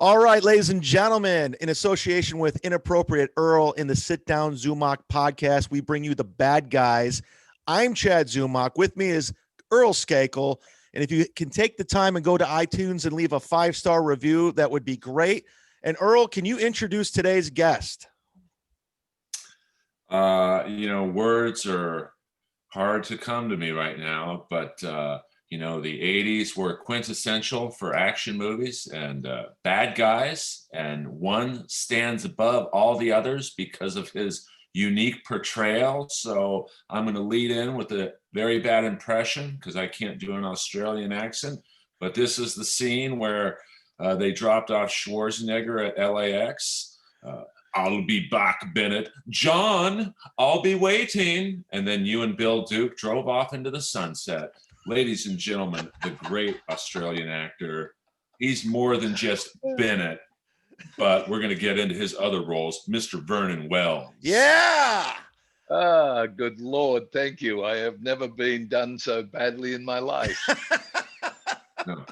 All right, ladies and gentlemen, in association with Inappropriate Earl in the Sit Down Zumock podcast, we bring you the bad guys. I'm Chad Zumock. With me is Earl Skakel. And if you can take the time and go to iTunes and leave a 5-star review, that would be great. And Earl, can you introduce today's guest? Words are hard to come to me right now, but the 80s were quintessential for action movies and bad guys, and one stands above all the others because of his unique portrayal. So I'm going to lead in with a very bad impression because I can't do an Australian accent, but this is the scene where they dropped off Schwarzenegger at LAX. I'll be back, Bennett. John, I'll be waiting. And then you and Bill Duke drove off into the sunset. Ladies and gentlemen, the great Australian actor. He's more than just Bennett, but we're going to get into his other roles, Mr. Vernon Wells. Yeah. Good Lord. Thank you. I have never been done so badly in my life. No.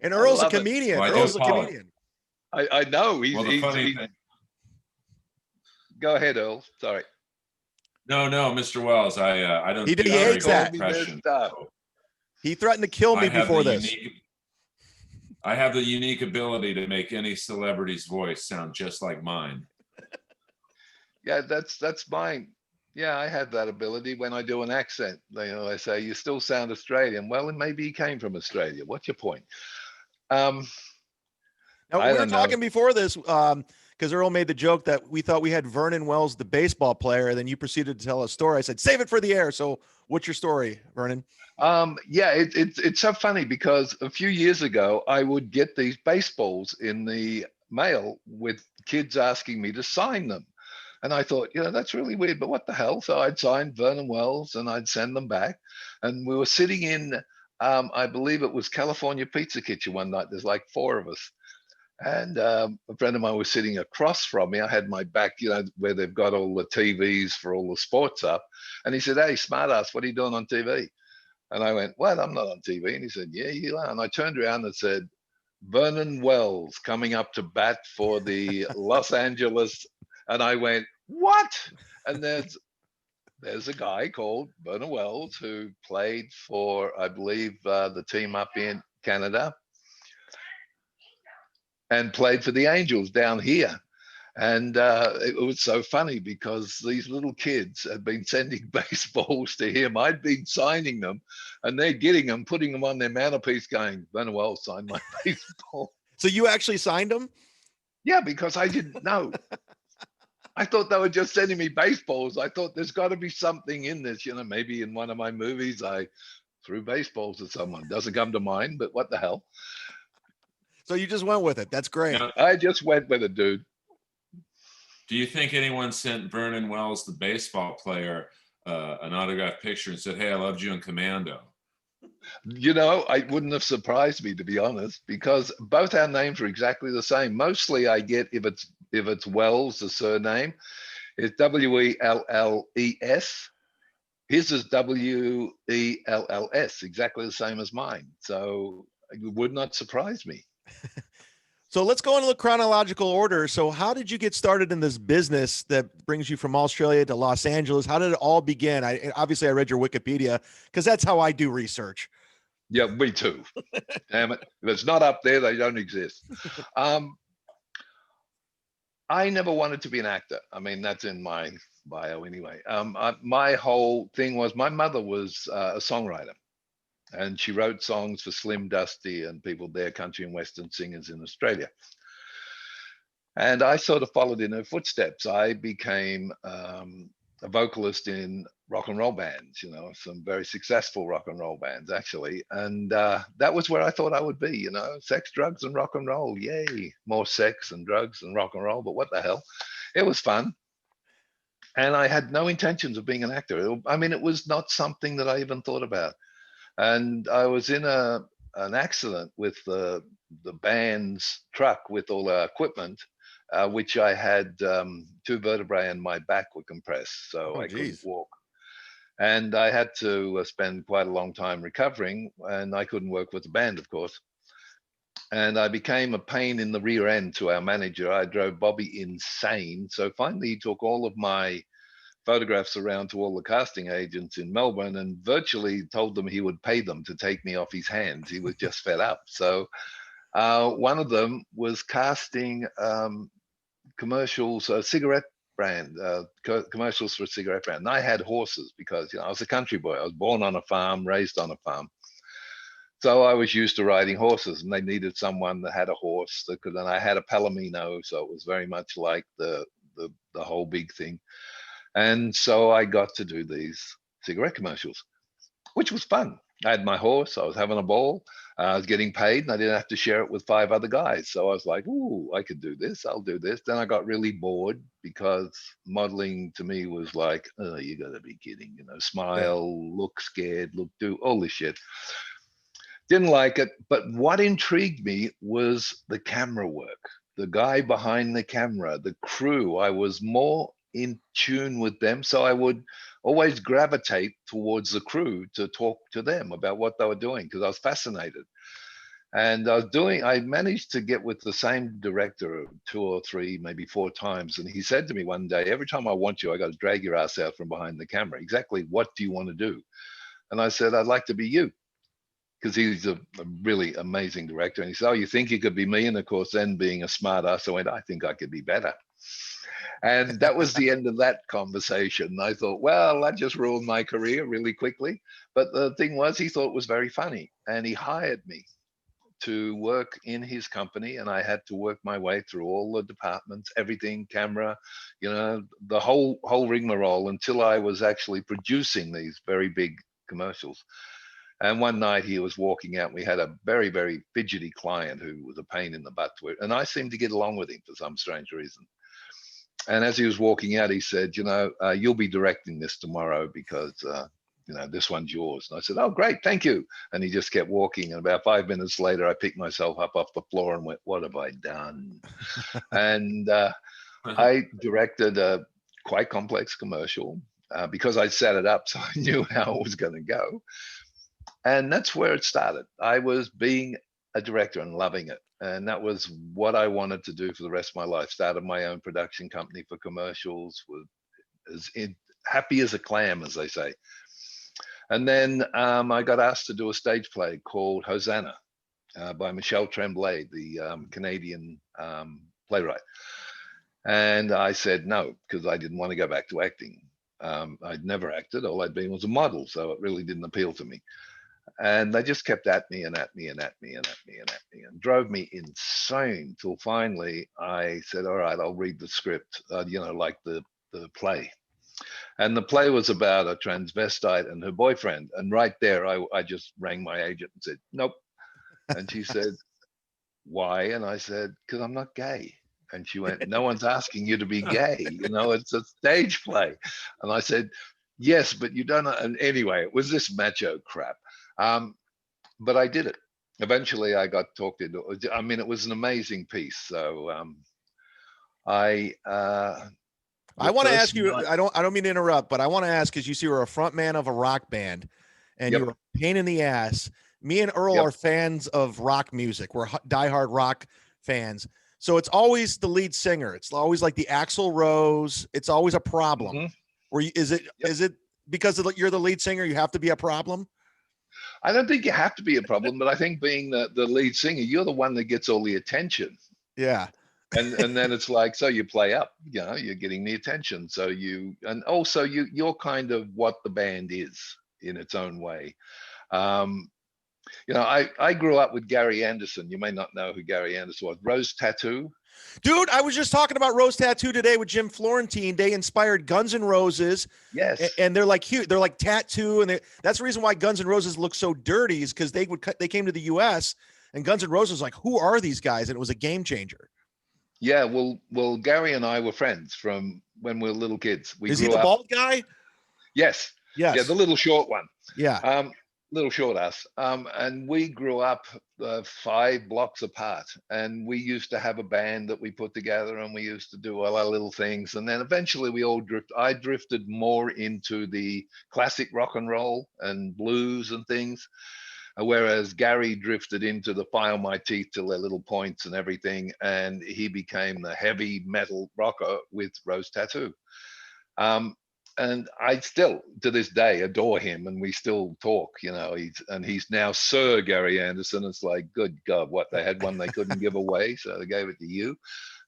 And Earl's a comedian. Well, Earl's a comedian. I know. The funny thing. Go ahead, Earl. Sorry. No, Mr. Wells. I don't. He hates that impression. He threatened to kill me before this. I have the unique ability to make any celebrity's voice sound just like mine. Yeah, that's mine. Yeah, I have that ability when I do an accent. I say, you still sound Australian. Well, and maybe he came from Australia. What's your point? Now, we were talking before this, because Earl made the joke that we thought we had Vernon Wells, the baseball player, and then you proceeded to tell a story. I said, save it for the air. So what's your story, Vernon? It's so funny because a few years ago, I would get these baseballs in the mail with kids asking me to sign them. And I thought, that's really weird, but what the hell? So I'd sign Vernon Wells and I'd send them back. And we were sitting in, I believe it was California Pizza Kitchen one night. There's like 4 of us. And a friend of mine was sitting across from me. I had my back, where they've got all the TVs for all the sports up. And he said, hey, smartass, what are you doing on TV? And I went, what? I'm not on TV. And he said, yeah, you are. And I turned around and said, Vernon Wells coming up to bat for the Los Angeles. And I went, what? And there's a guy called Vernon Wells who played for, I believe, the team up in Canada, and played for the Angels down here. And it was so funny because these little kids had been sending baseballs to him. I'd been signing them, and they're getting them, putting them on their mantelpiece going, Vernon Wells signed my baseball. So you actually signed them? Yeah, because I didn't know. I thought they were just sending me baseballs. I thought there's got to be something in this, maybe in one of my movies I threw baseballs at someone. Doesn't come to mind, but what the hell? So you just went with it. That's great. I just went with it, dude. Do you think anyone sent Vernon Wells, the baseball player, an autographed picture and said, hey, I loved you in Commando? I wouldn't have surprised me, to be honest, because both our names are exactly the same. Mostly I get, if it's Wells, the surname, it's Wells. His is Wells, exactly the same as mine. So it would not surprise me. So let's go into the chronological order. So how did you get started in this business that brings you from Australia to Los Angeles? How did it all begin? Obviously I read your Wikipedia because that's how I do research. Yeah, me too. Damn it. If it's not up there, they don't exist. I never wanted to be an actor. I mean, that's in my bio anyway. My whole thing was my mother was a songwriter. And she wrote songs for Slim Dusty and people there, country and western singers in Australia. And I sort of followed in her footsteps. I became a vocalist in rock and roll bands, some very successful rock and roll bands, actually. And that was where I thought I would be, sex, drugs, and rock and roll. Yay, more sex and drugs and rock and roll. But what the hell? It was fun. And I had no intentions of being an actor. I mean, it was not something that I even thought about. And I was in an accident with the band's truck with all our equipment, which I had 2 vertebrae in my back were compressed, so I couldn't walk. And I had to spend quite a long time recovering, and I couldn't work with the band, of course. And I became a pain in the rear end to our manager. I drove Bobby insane. So finally, he took all of my photographs around to all the casting agents in Melbourne and virtually told them he would pay them to take me off his hands. He was just fed up. So one of them was casting commercials, a cigarette brand, commercials for a cigarette brand. And I had horses because I was a country boy. I was born on a farm, raised on a farm. So I was used to riding horses, and they needed someone that had a horse that could. And I had a Palomino, so it was very much like the whole big thing. And so I got to do these cigarette commercials, which was fun. I had my horse. I was having a ball. I was getting paid, and I didn't have to share it with 5 other guys. So I was like, "Ooh, I could do this. I'll do this." Then I got really bored because modeling to me was like, "Oh, you got to be kidding!" Smile, look scared, do all this shit. Didn't like it. But what intrigued me was the camera work, the guy behind the camera, the crew. I was more in tune with them. So I would always gravitate towards the crew to talk to them about what they were doing because I was fascinated. And I managed to get with the same director 2 or 3, maybe 4 times. And he said to me one day, every time I want you, I got to drag your ass out from behind the camera. Exactly what do you want to do? And I said, I'd like to be you. Because he's a really amazing director. And he said, oh, you think you could be me? And of course, then being a smart ass, I went, I think I could be better. And that was the end of that conversation. I thought, well, that just ruined my career really quickly. But the thing was, he thought it was very funny. And he hired me to work in his company. And I had to work my way through all the departments, everything, camera, the whole rigmarole until I was actually producing these very big commercials. And one night he was walking out. And we had a very, very fidgety client who was a pain in the butt to it. And I seemed to get along with him for some strange reason. And as he was walking out, he said, you'll be directing this tomorrow because, this one's yours. And I said, oh, great, thank you. And he just kept walking. And about 5 minutes later, I picked myself up off the floor and went, what have I done? And I directed a quite complex commercial because I set it up so I knew how it was going to go. And that's where it started. I was being a director and loving it. And that was what I wanted to do for the rest of my life. Started my own production company for commercials, was as happy as a clam, as they say. And then I got asked to do a stage play called Hosanna by Michel Tremblay, the Canadian playwright. And I said no, because I didn't want to go back to acting. I'd never acted. All I'd been was a model, so it really didn't appeal to me. And they just kept at me and at me and at me and at me and at me and drove me insane till finally I said, all right, I'll read the script, like the play. And the play was about a transvestite and her boyfriend. And right there, I just rang my agent and said, nope. And she said, why? And I said, because I'm not gay. And she went, no one's asking you to be gay. It's a stage play. And I said, yes, but you don't know. And anyway, it was this macho crap. But I did it. Eventually, I got talked into. It was an amazing piece. So I want to ask you. I don't mean to interrupt, but I want to ask because you see, you're a front man of a rock band, and you're a pain in the ass. Me and Earl are fans of rock music. We're diehard rock fans. So it's always the lead singer. It's always like the Axl Rose. It's always a problem. Mm-hmm. Is it because you're the lead singer, you have to be a problem? I don't think you have to be a problem, but I think being the lead singer, you're the one that gets all the attention. Yeah. and then it's like, so you play up, you're getting the attention. So you're kind of what the band is in its own way. I grew up with Gary Anderson. You may not know who Gary Anderson was. Rose Tattoo. Dude, I was just talking about Rose Tattoo today with Jim Florentine. They inspired Guns N' Roses. Yes. And they're like huge. They're like Tattoo. And that's the reason why Guns N' Roses look so dirty, is because they came to the US and Guns N' Roses was like, who are these guys? And it was a game changer. Yeah. Well, Gary and I were friends from when we were little kids. Is he the bald guy? Yes. Yes. Yeah. The little short one. Yeah. Little short ass. And we grew up 5 blocks apart, and we used to have a band that we put together, and we used to do all our little things. And then eventually I drifted more into the classic rock and roll and blues and things. Whereas Gary drifted into the file my teeth till their little points and everything, and he became the heavy metal rocker with Rose Tattoo. And I still, to this day, adore him, and we still talk. He's now Sir Gary Anderson. It's like, good God, what, they had one they couldn't give away, so they gave it to you.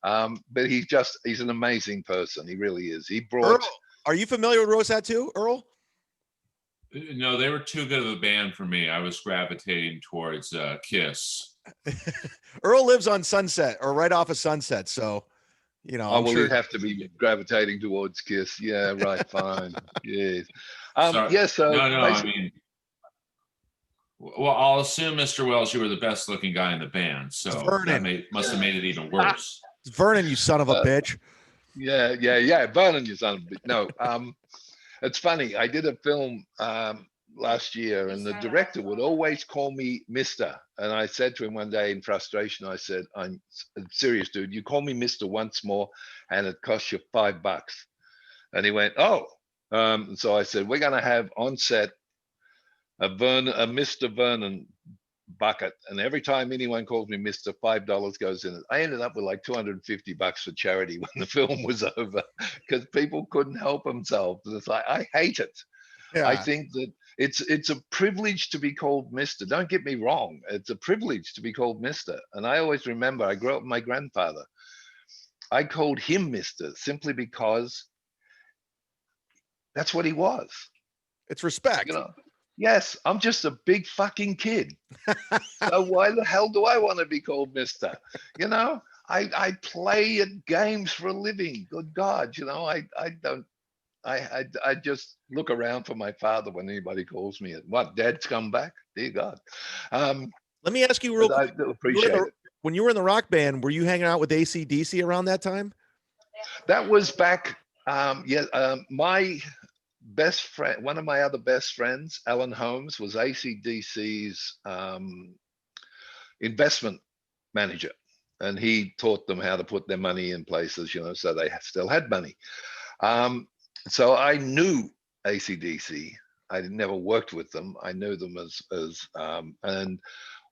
But he's an amazing person. He really is. He brought. Earl, are you familiar with Rose Tattoo, Earl? No, they were too good of a band for me. I was gravitating towards Kiss. Earl lives on Sunset, or right off of Sunset, so I'm sure You'd have to be gravitating towards Kiss. Yeah, right. Fine. Yes. So no. I mean, well, I'll assume, Mr. Wells, you were the best looking guy in the band, so that must have made it even worse. It's Vernon, you son of a bitch. Yeah. Vernon, you son of a bitch. No, it's funny. I did a film last year, and the director would always call me Mister. And I said to him one day in frustration, I said, "I'm serious, dude. You call me Mister once more, and it costs you $5." And he went, "Oh." So I said, "We're going to have on set a Mr. Vernon bucket, and every time anyone calls me Mr., $5 goes in it." I ended up with like $250 for charity when the film was over, because people couldn't help themselves. And it's like, I hate it. Yeah. I think that it's a privilege to be called Mr. Don't get me wrong. It's a privilege to be called Mr. And I always remember, I grew up with my grandfather. I called him Mr. simply because that's what he was. It's respect. Yes, I'm just a big fucking kid. So why the hell do I want to be called Mister? I play at games for a living. Good God, I just look around for my father when anybody calls me. What, Dad's come back? Dear God. Let me ask you real quick. I appreciate it. When you were in the rock band, were you hanging out with AC/DC around that time? That was back. My best friend, one of my other best friends, Alan Holmes, was AC/DC's investment manager, and he taught them how to put their money in places, so they still had money. So I knew AC/DC. I never worked with them. I knew them as and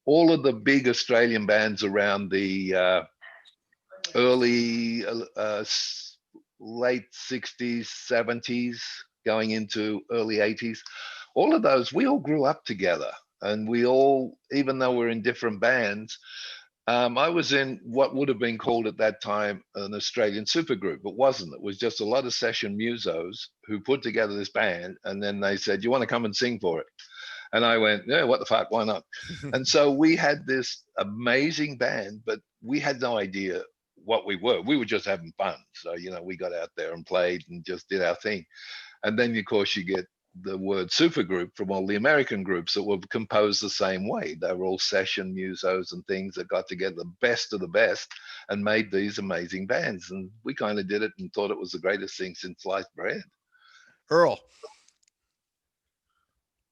all of the big Australian bands around the early, late 60s, 70s, going into early 80s, all of those, we all grew up together, and we all, even though we're in different bands, I was in what would have been called at that time an Australian supergroup. It wasn't. It was just a lot of session musos who put together this band, and then they said, "You want to come and sing for it?" And I went, "Yeah, what the fuck, why not?" And so we had this amazing band, but we had no idea what we were. We were just having fun. So, we got out there and played and just did our thing. And then, of course, you get the word supergroup from all the American groups that were composed the same way. They were all session musos and things that got together the best of the best and made these amazing bands. And we kind of did it and thought it was the greatest thing since sliced bread. Earl.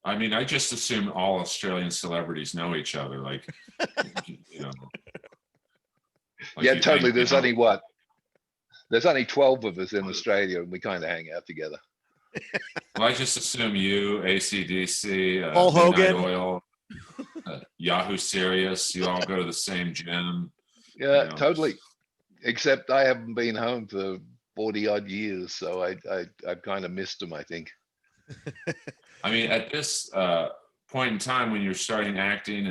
I mean, I just assume all Australian celebrities know each other. Like, yeah, totally. There's only 12 of us in Australia, and we kind of hang out together. Well, I just assume you, AC/DC, Paul Hogan, Oil, Yahoo Serious, you all go to the same gym. Yeah, totally. Except I haven't been home for 40 odd years, so I've kind of missed them, I think. I mean, at this point in time when you're starting acting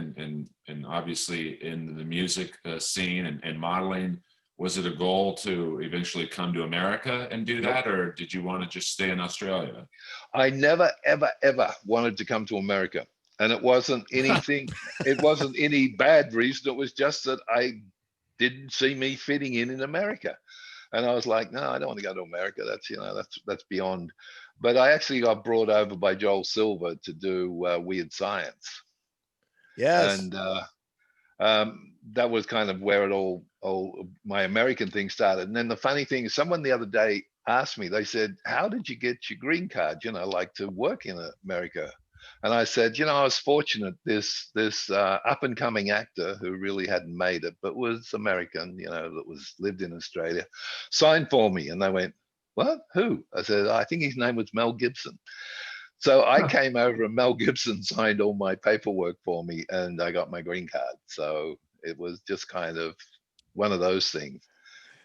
and obviously in the music scene and modeling, was it a goal to eventually come to America and do that, or did you want to just stay in Australia? I never, ever, ever wanted to come to America. And it wasn't anything, it wasn't any bad reason. It was just that I didn't see me fitting in America. And I was like, no, I don't want to go to America. That's beyond. But I actually got brought over by Joel Silver to do Weird Science. Yes. And that was kind of where it all my American thing started. And then the funny thing is, someone the other day asked me, they said, "How did you get your green card, like to work in America?" And I said, I was fortunate. This up and coming actor who really hadn't made it, but was American, that lived in Australia, signed for me. And they went, "What? Who?" I said, "I think his name was Mel Gibson." So I came over and Mel Gibson signed all my paperwork for me and I got my green card. So it was just kind of one of those things,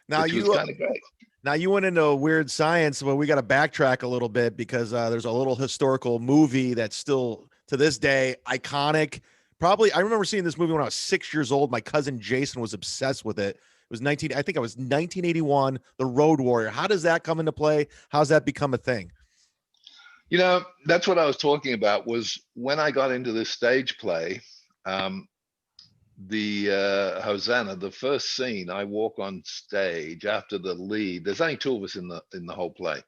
Now which was you kind of great. now you went into weird science, but we got to backtrack a little bit because there's a little historical movie that's still to this day iconic. Probably, I remember seeing this movie when I was 6 years old. My cousin Jason was obsessed with it. It was 19, I think it was 1981, The Road Warrior. How does that come into play? How's that become a thing? You know, that's what I was talking about was when I got into this stage play, the Hosanna, the first scene, I walk on stage after the lead. There's only two of us in the whole play.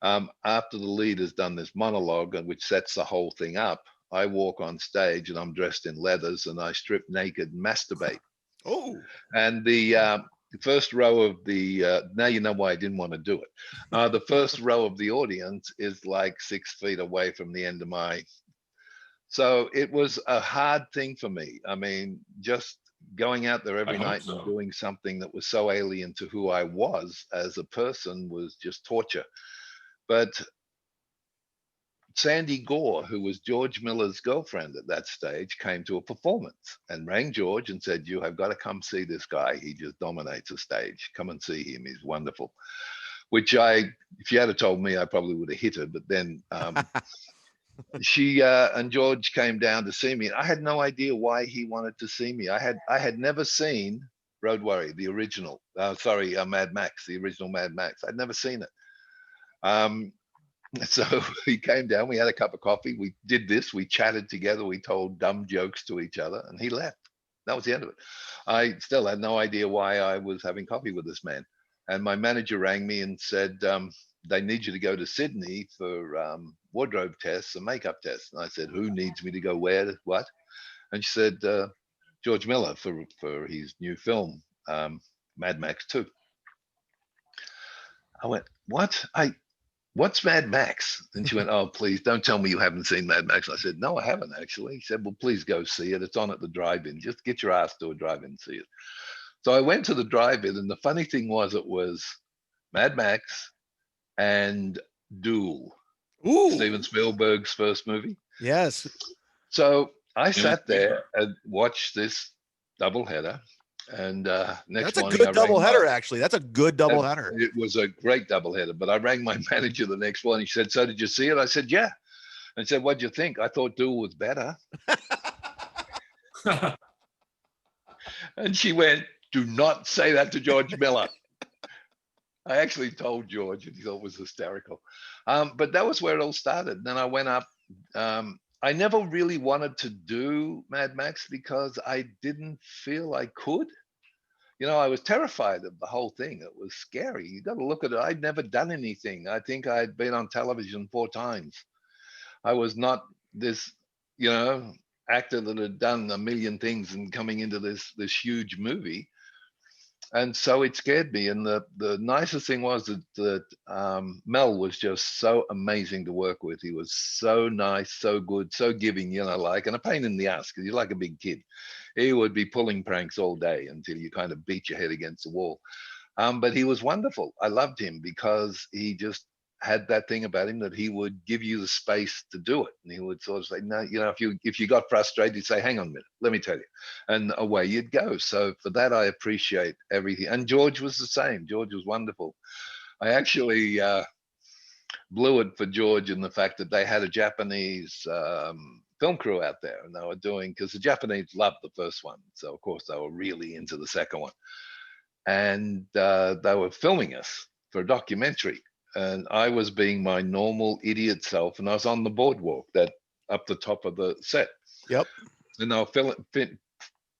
After the lead has done this monologue, which sets the whole thing up, I walk on stage and I'm dressed in leathers and I strip naked and masturbate. Oh, And the first row of the now you know why I didn't want to do it. The first row of the audience is like 6 feet away from the end of my. So it was a hard thing for me. I mean, just going out there every night and doing something that was so alien to who I was as a person was just torture. But Sandy Gore, who was George Miller's girlfriend at that stage, came to a performance and rang George and said, "You have got to come see this guy. He just dominates the stage. Come and see him. He's wonderful." Which if you had told me, I probably would have hit her. But then she and George came down to see me. I had no idea why he wanted to see me. I had never seen Road Warrior, the original. Mad Max, the original Mad Max. I'd never seen it. So he came down, we had a cup of coffee, we did this, we chatted together, we told dumb jokes to each other, and he left. That was the end of it. I still had no idea why I was having coffee with this man. And my manager rang me and said, they need you to go to Sydney for wardrobe tests and makeup tests. And I said, who needs me to go where, what? And she said, George Miller for his new film, Mad Max 2. I went, what? What's Mad Max? And she went, oh, please don't tell me you haven't seen Mad Max. I said, no, I haven't actually. He said, well, please go see it. It's on at the drive-in. Just get your ass to a drive-in and see it. So I went to the drive-in, and the funny thing was it was Mad Max and Duel, Steven Spielberg's first movie. Yes. So I sat there and watched this doubleheader. And next morning, that's a good doubleheader. Actually, that's a good doubleheader. It was a great doubleheader. But I rang my manager the next morning. He said, "So did you see it?" I said, "Yeah." And he said, "What'd you think?" I thought Duel was better. And she went, "Do not say that to George Miller." I actually told George, and he thought it was hysterical. But that was where it all started. Then I went up. I never really wanted to do Mad Max because I didn't feel I could. You know, I was terrified of the whole thing. It was scary. You got to look at it. I'd never done anything. I think I'd been on television 4 times. I was not this, actor that had done a million things and coming into this huge movie. And so it scared me. And the nicest thing was that Mel was just so amazing to work with. He was so nice, so good, so giving, and a pain in the ass because he's like a big kid. He would be pulling pranks all day until you kind of beat your head against the wall. But he was wonderful. I loved him because he just had that thing about him that he would give you the space to do it. And he would sort of say, no, if you got frustrated, you'd say, hang on a minute, let me tell you. And away you'd go. So for that, I appreciate everything. And George was the same. George was wonderful. I actually blew it for George in the fact that they had a Japanese film crew out there, and they were doing, because the Japanese loved the first one. So of course they were really into the second one. And they were filming us for a documentary. And I was being my normal idiot self, and I was on the boardwalk that up the top of the set. Yep. And they were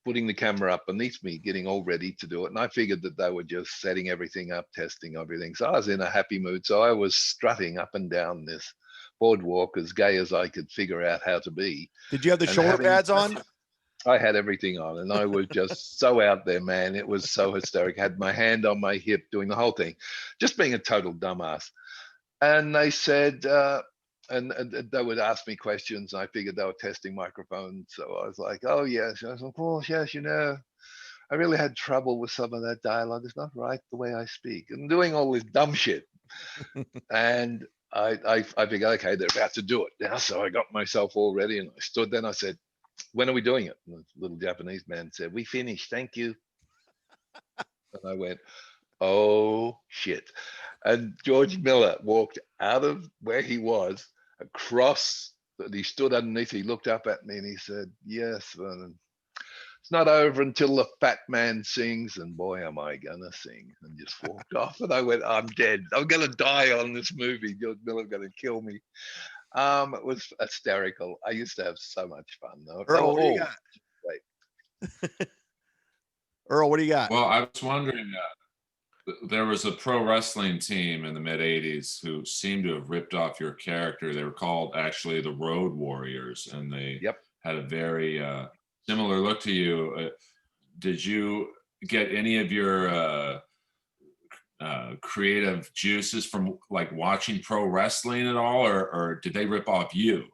putting the camera up beneath me, getting all ready to do it. And I figured that they were just setting everything up, testing everything. So I was in a happy mood. So I was strutting up and down this boardwalk as gay as I could figure out how to be. Did you have the shoulder pads on? I had everything on, and I was just so out there, man. It was so hysteric. I had my hand on my hip doing the whole thing, just being a total dumbass. And they said, and they would ask me questions. And I figured they were testing microphones. So I was like, oh, yes. And I was like, of course, yes, I really had trouble with some of that dialogue. It's not right the way I speak, and doing all this dumb shit. And I figured, okay, they're about to do it now. So I got myself all ready and I stood there and I said, when are we doing it? And the little Japanese man said, we finished, thank you. And I went, oh shit. And George Miller walked out of where he was across, and he stood underneath, he looked up at me and he said, yes, Vernon, it's not over until the fat man sings, and boy, am I gonna sing, and just walked off. And I went, I'm dead. I'm gonna die on this movie. George Miller's gonna kill me. It was hysterical. I used to have so much fun though. Earl, what do you got? Great. Earl, what do you got? Well, I was wondering, there was a pro wrestling team in the mid 80s who seemed to have ripped off your character. They were called actually the Road Warriors, and they had a very similar look to you. Did you get any of your creative juices from like watching pro wrestling at all, or did they rip off you?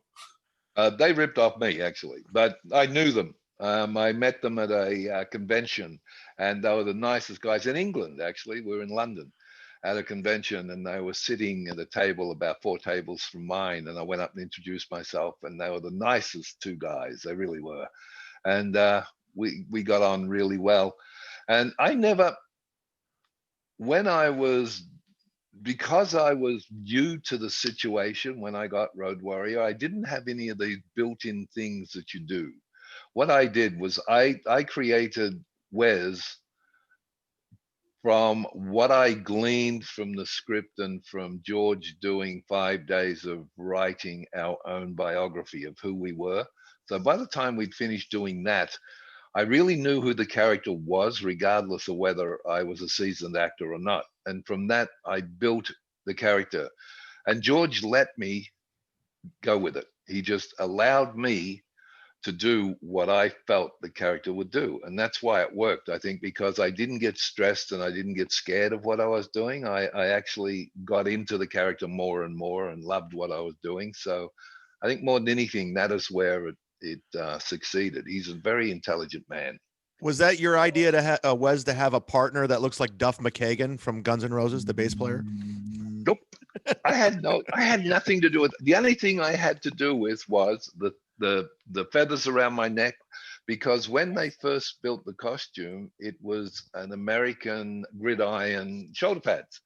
They ripped off me actually, but I knew them. I met them at a convention, and they were the nicest guys in England. Actually, we were in London at a convention, and they were sitting at a table about 4 tables from mine. And I went up and introduced myself, and they were the nicest 2 guys. They really were, and we got on really well. And I never, because I was new to the situation when I got Road Warrior, I didn't have any of these built-in things that you do. What I did was I created Wes from what I gleaned from the script and from George doing 5 days of writing our own biography of who we were. So by the time we'd finished doing that, I really knew who the character was, regardless of whether I was a seasoned actor or not. And from that, I built the character. And George let me go with it. He just allowed me to do what I felt the character would do. And that's why it worked, I think, because I didn't get stressed and I didn't get scared of what I was doing. I actually got into the character more and more and loved what I was doing. So I think more than anything, that is where it succeeded. He's a very intelligent man. Was that your idea to Wes to have a partner that looks like Duff McKagan from Guns N' Roses, the bass player? Nope. I had nothing to do with it. The only thing I had to do with was the feathers around my neck, because when they first built the costume, it was an American gridiron shoulder pads,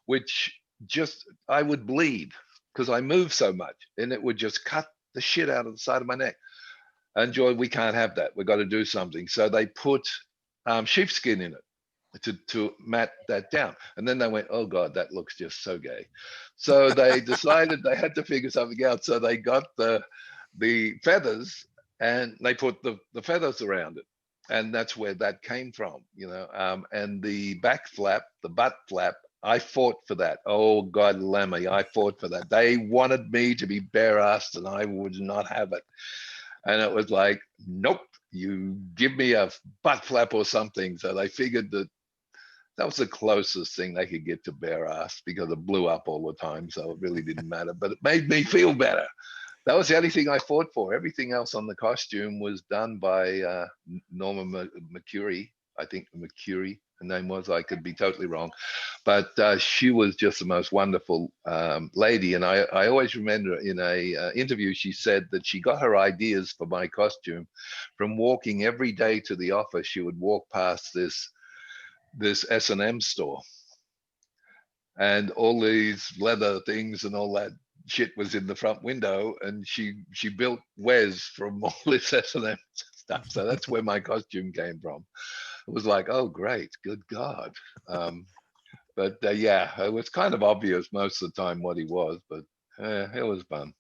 which just, I would bleed because I moved so much, and it would just cut the shit out of the side of my neck. And Joy, we can't have that. We've got to do something. So they put sheepskin in it to mat that down. And then they went, oh God, that looks just so gay. So they decided they had to figure something out. So they got the feathers and they put the feathers around it. And that's where that came from, you know. And the back flap, the butt flap, I fought for that. Oh God, Lemmy, I fought for that. They wanted me to be bare-assed and I would not have it. And it was like, nope, you give me a butt flap or something. So they figured that was the closest thing they could get to bare-ass, because it blew up all the time. So it really didn't matter, but it made me feel better. That was the only thing I fought for. Everything else on the costume was done by Norma McCurry. I think McCurry, her name was. I could be totally wrong. But she was just the most wonderful lady. And I always remember in a interview, she said that she got her ideas for my costume from walking every day to the office. She would walk past this S&M store. And all these leather things and all that shit was in the front window, and she built Wes from all this S&M stuff. So that's where my costume came from. It was like, oh great, good God. But yeah, it was kind of obvious most of the time what he was, but it was fun.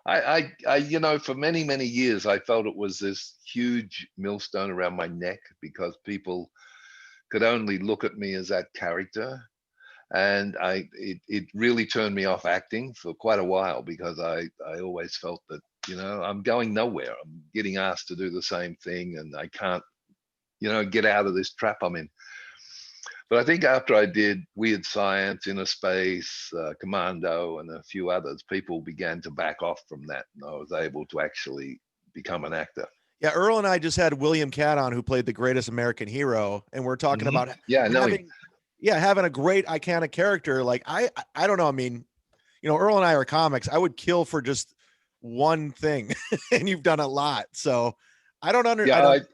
I you know, for many years I felt it was this huge millstone around my neck, because people could only look at me as that character. And it really turned me off acting for quite a while, because I always felt that, you know, I'm going nowhere. I'm getting asked to do the same thing and I can't, you know, get out of this trap I'm in. But I think after I did Weird Science, Inner Space, Commando, and a few others, people began to back off from that, and I was able to actually become an actor. Yeah, Earl and I just had William Catt on, who played the greatest American hero, and we're talking about having a great iconic character. Like I don't know. I mean, Earl and I are comics. I would kill for just one thing, and you've done a lot. So I don't under. I Yeah, don't.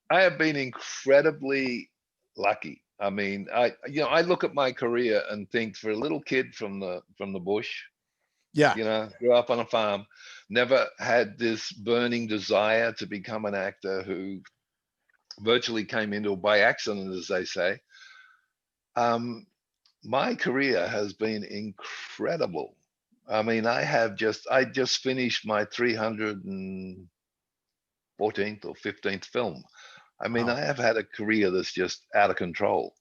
I have been incredibly lucky. I mean, I look at my career and think, for a little kid from the bush, Yeah. grew up on a farm, never had this burning desire to become an actor, who virtually came into it by accident, as they say. My career has been incredible. I mean, I just finished my 314th or 15th film. I mean, Wow. I have had a career that's just out of control.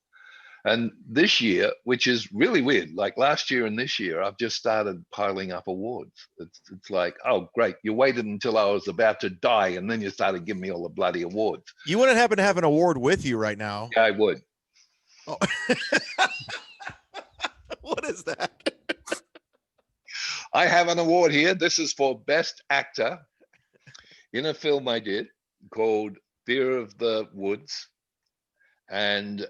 And this year, which is really weird, like last year and this year, I've just started piling up awards. It's like, oh, great. You waited until I was about to die, and then you started giving me all the bloody awards. You wouldn't happen to have an award with you right now? Yeah, I would. Oh. What is that? I have an award here. This is for Best Actor in a film I did called Fear of the Woods. And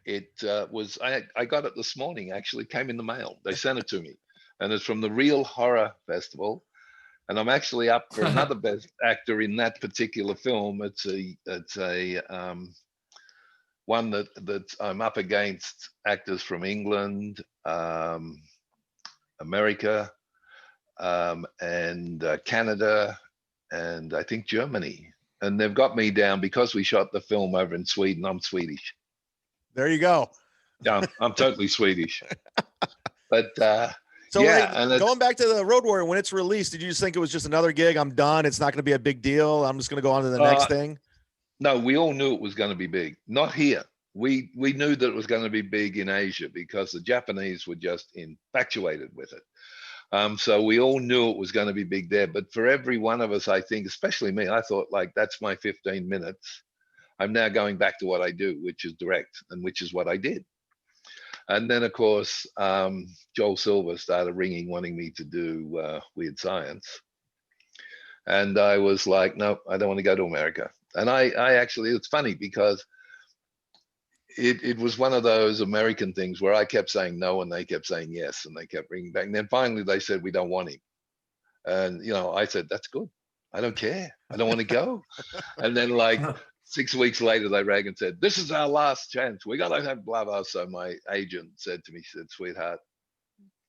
it was, I got it this morning, actually, came in the mail. They sent it to me. And it's from the Real Horror Festival. And I'm actually up for another Best Actor in that particular film. It's a one that I'm up against actors from England, America, and Canada, and I think Germany. And they've got me down because we shot the film over in Sweden. I'm Swedish. There you go. Yeah, I'm totally Swedish. But so yeah, and going back to the Road Warrior, when it's released, did you just think it was just another gig? I'm done. It's not going to be a big deal. I'm just going to go on to the next thing. No, we all knew it was going to be big. Not here. We knew that it was going to be big in Asia because the Japanese were just infatuated with it. So we all knew it was going to be big there. But for every one of us, I think, especially me, I thought, like, that's my 15 minutes. I'm now going back to what I do, which is direct, and which is what I did. And then, of course, Joel Silver started ringing, wanting me to do Weird Science. And I was like, no, I don't want to go to America. And I actually, it's funny because it was one of those American things where I kept saying no and they kept saying yes, and they kept ringing back. And then finally they said, we don't want him. And, I said, that's good. I don't care. I don't want to go. And then, like 6 weeks later, they rang and said, this is our last chance. We got to have blah, blah. So my agent said to me, she said, sweetheart,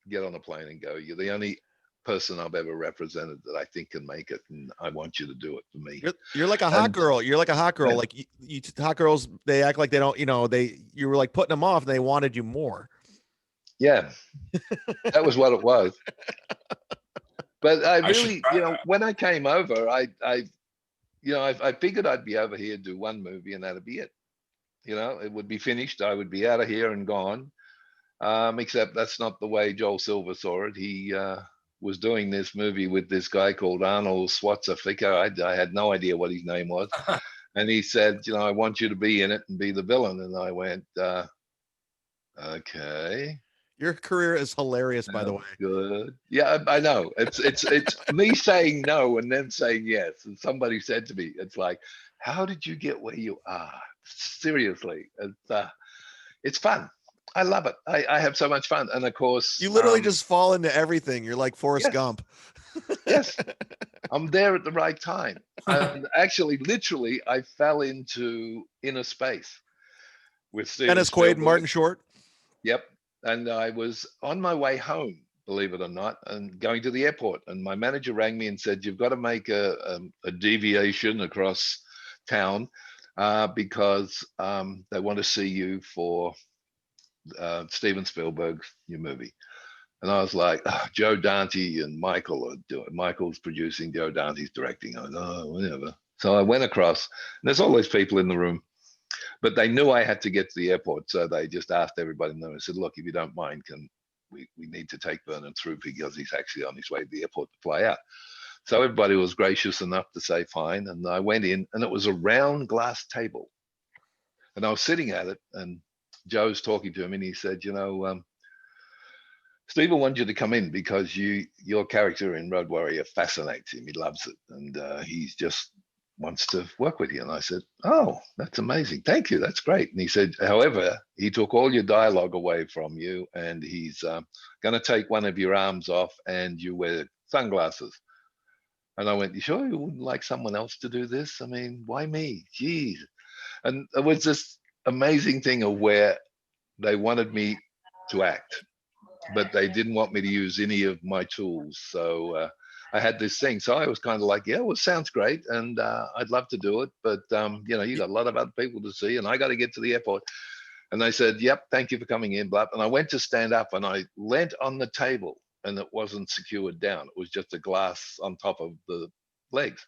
get on a plane and go. You're the only person I've ever represented that I think can make it, and I want you to do it for me. You're like a hot girl. You're like a hot girl. Yeah. Like you hot girls, they act like they don't, you were like putting them off and they wanted you more. Yeah, that was what it was. But I really, when I came over, I figured I'd be over here, do one movie, and that'd be it. It would be finished. I would be out of here and gone. Except that's not the way Joel Silver saw it. He was doing this movie with this guy called Arnold Schwarzenegger. I had no idea what his name was. And he said, I want you to be in it and be the villain. And I went, okay. Your career is hilarious, by the way. Good. Yeah, I know. It's me saying no and then saying yes. And somebody said to me, it's like, how did you get where you are? Seriously. It's fun. I love it. I have so much fun. And of course, you literally just fall into everything. You're like Forrest Gump. Yes. I'm there at the right time. And actually, literally, I fell into Inner Space with Dennis Quaid and Martin Short. Yep. And I was on my way home, believe it or not, and going to the airport. And my manager rang me and said, you've got to make a deviation across town because they want to see you for Steven Spielberg's new movie. And I was like, Joe Dante and Michael are doing it. Michael's producing, Joe Dante's directing. I was, whatever. So I went across, and there's all these people in the room, but they knew I had to get to the airport. So they just asked everybody to know. I said, look, if you don't mind, we need to take Vernon through because he's actually on his way to the airport to fly out. So everybody was gracious enough to say fine. And I went in, and it was a round glass table. And I was sitting at it, and Joe's talking to him, and he said, Steven wants you to come in because your character in Road Warrior fascinates him. He loves it. And he's just wants to work with you. And I said, oh, that's amazing. Thank you. That's great. And he said, however, he took all your dialogue away from you, and he's going to take one of your arms off and you wear sunglasses. And I went, you sure you wouldn't like someone else to do this? I mean, why me? Jeez. And it was this amazing thing of where they wanted me to act, but they didn't want me to use any of my tools. So I had this thing. So I was kind of like, yeah, well, sounds great. And I'd love to do it. But, you know, you got a lot of other people to see, and I got to get to the airport. And they said, yep, thank you for coming in. Blah. And I went to stand up, and I leant on the table, and it wasn't secured down. It was just a glass on top of the legs.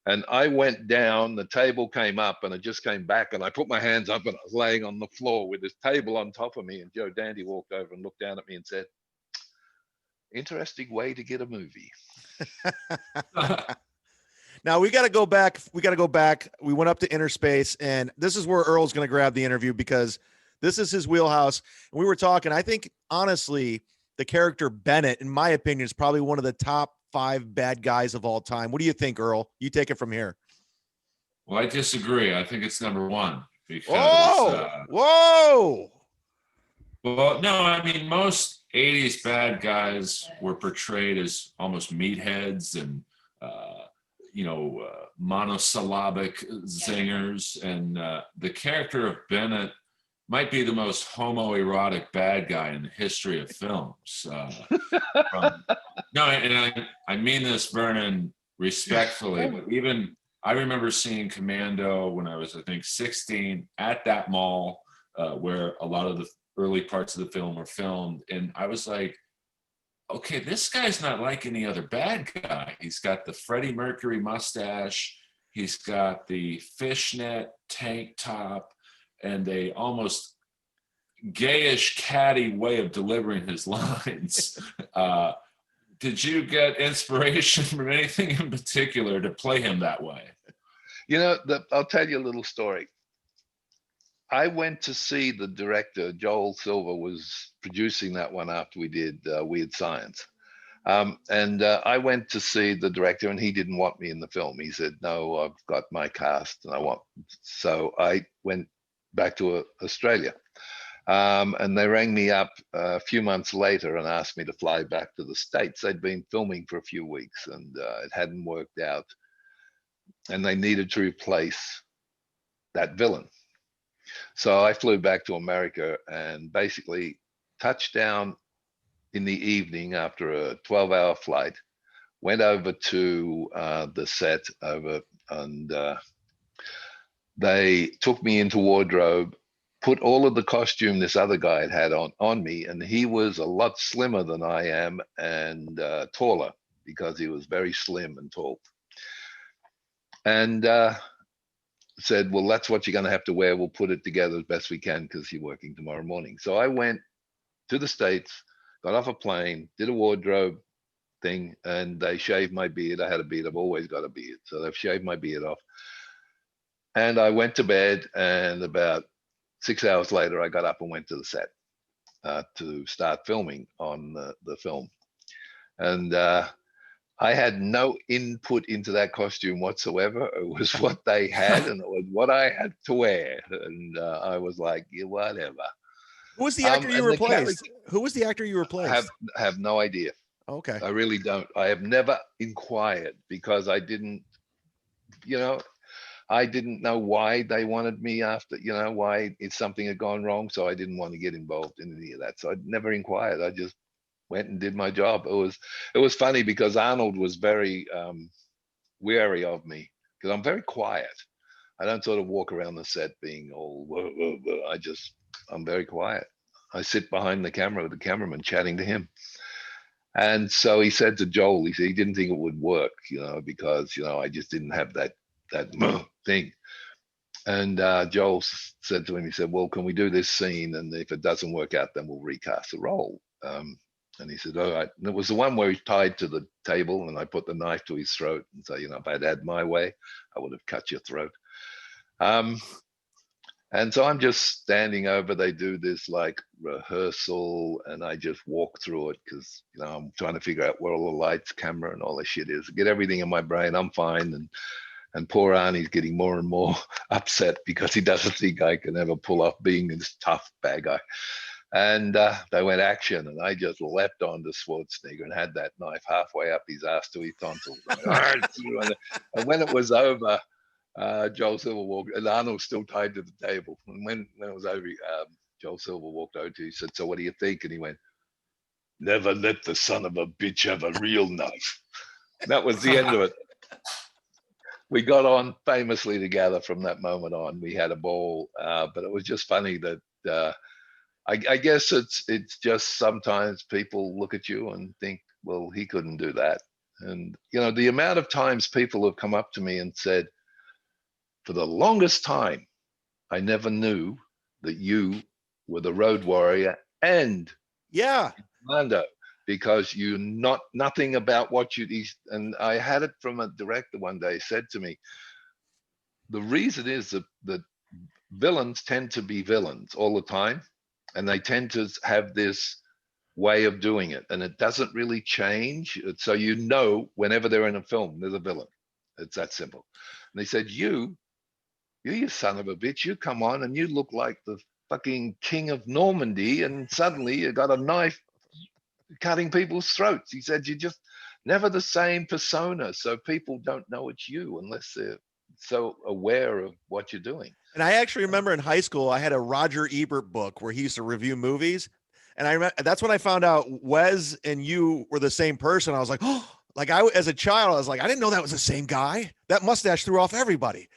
And I went down, the table came up, and it just came back, and I put my hands up, and I was laying on the floor with this table on top of me. And Joe Dandy walked over and looked down at me and said, interesting way to get a movie. Now we got to go back. We went up to inner space, and this is where Earl's going to grab the interview because this is his wheelhouse. And we were talking, I think, honestly, the character Bennett, in my opinion, is probably one of the top 5 bad guys of all time. What do you think, Earl? You take it from here. Well, I disagree. I think it's number 1 because. Whoa! Well, no, I mean, most 80s bad guys were portrayed as almost meatheads and, monosyllabic zingers. And the character of Bennett might be the most homoerotic bad guy in the history of films. I mean this, Vernon, respectfully, but even I remember seeing Commando when I was, I think, 16 at that mall where a lot of the early parts of the film were filmed. And I was like, okay, this guy's not like any other bad guy. He's got the Freddie Mercury mustache. He's got the fishnet tank top and a almost gayish, catty way of delivering his lines. Did you get inspiration from anything in particular to play him that way? You know, I'll tell you a little story. I went to see the director. Joel Silver was producing that one after we did Weird Science. I went to see the director, and he didn't want me in the film. He said, no, I've got my cast and I want. So I went back to Australia. And they rang me up a few months later and asked me to fly back to the States. They'd been filming for a few weeks, and it hadn't worked out. And they needed to replace that villain. So I flew back to America and basically touched down in the evening after a 12-hour flight, went over to the set over, and they took me into wardrobe, put all of the costume this other guy had on me, and he was a lot slimmer than I am and taller because he was very slim and tall. And said, well, that's what you're going to have to wear. We'll put it together as best we can because you're working tomorrow morning. So I went to the States, got off a plane, did a wardrobe thing, and they shaved my beard. I had a beard. I've always got a beard. So they've shaved my beard off. And I went to bed, and about 6 hours later, I got up and went to the set to start filming on the film. And I had no input into that costume whatsoever. It was what they had, and it was what I had to wear. And I was like, yeah, whatever. Who was the actor you replaced? Who was the actor you replaced? I have no idea. Okay. I really don't. I have never inquired because I didn't know why they wanted me after, why something had gone wrong. So I didn't want to get involved in any of that. So I never inquired. I just went and did my job. It was funny because Arnold was very wary of me because I'm very quiet. I don't sort of walk around the set being all, whoa, whoa, whoa. I'm very quiet. I sit behind the camera with the cameraman chatting to him. And so he said to Joel, he said he didn't think it would work, because, I just didn't have that thing. And Joel said to him, he said, well, can we do this scene? And if it doesn't work out, then we'll recast the role. And he said, all right. And it was the one where he's tied to the table and I put the knife to his throat and say, if I'd had my way, I would have cut your throat. And so I'm just standing over, they do this like rehearsal and I just walk through it because, I'm trying to figure out where all the lights, camera and all that shit is, get everything in my brain. I'm fine. And poor Arnie's getting more and more upset because he doesn't think I can ever pull off being this tough bad guy. And they went action, and I just leapt onto Schwarzenegger and had that knife halfway up his ass to his tonsils. And when it was over, Joel Silver walked, and Arnold's still tied to the table. And when it was over, Joel Silver walked over to him. He said, "So what do you think?" And he went, "Never let the son of a bitch have a real knife." And that was the end of it. We got on famously together from that moment on. We had a ball, but it was just funny that I guess it's just sometimes people look at you and think, well, he couldn't do that. And the amount of times people have come up to me and said, for the longest time, I never knew that you were the road warrior and Commando, because you nothing about what you. And I had it from a director one day said to me, the reason is that villains tend to be villains all the time, and they tend to have this way of doing it, and it doesn't really change. So whenever they're in a film, there's a villain. It's that simple. And they said, you son of a bitch, you come on and you look like the fucking king of Normandy, and suddenly you got a knife cutting people's throats. He said, you just never the same persona, so people don't know it's you unless they're so aware of what you're doing. And I actually remember in high school, I had a Roger Ebert book where he used to review movies. And I remember that's when I found out Wes and you were the same person. I was like, oh, as a child, I was like, I didn't know that was the same guy. That mustache threw off everybody.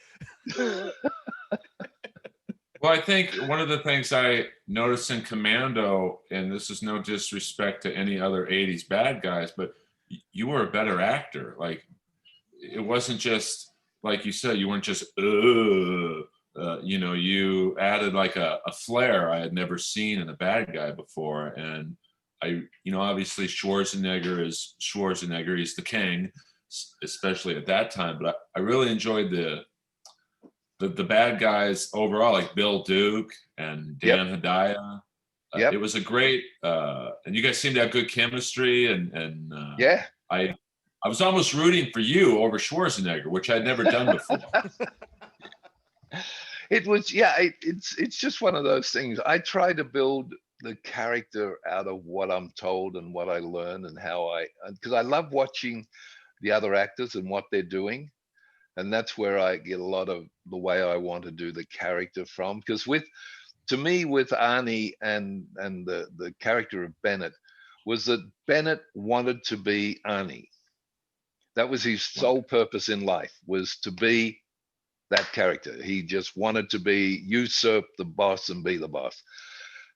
Well, I think one of the things I noticed in Commando, and this is no disrespect to any other 80s bad guys, but you were a better actor. Like, it wasn't just, like you said, you weren't just, you added like a flair I had never seen in a bad guy before. And obviously Schwarzenegger is Schwarzenegger. He's the king, especially at that time. But I really enjoyed the bad guys overall, like Bill Duke and Dan Hedaya. It was a great, and you guys seem to have good chemistry. And I was almost rooting for you over Schwarzenegger, which I'd never done before. It was, it's just one of those things. I try to build the character out of what I'm told and what I learn and because I love watching the other actors and what they're doing. And that's where I get a lot of the way I want to do the character from. Because to me, with Arnie and the character of Bennett, was that Bennett wanted to be Arnie. That was his sole purpose in life, was to be that character. He just wanted to usurp the boss and be the boss.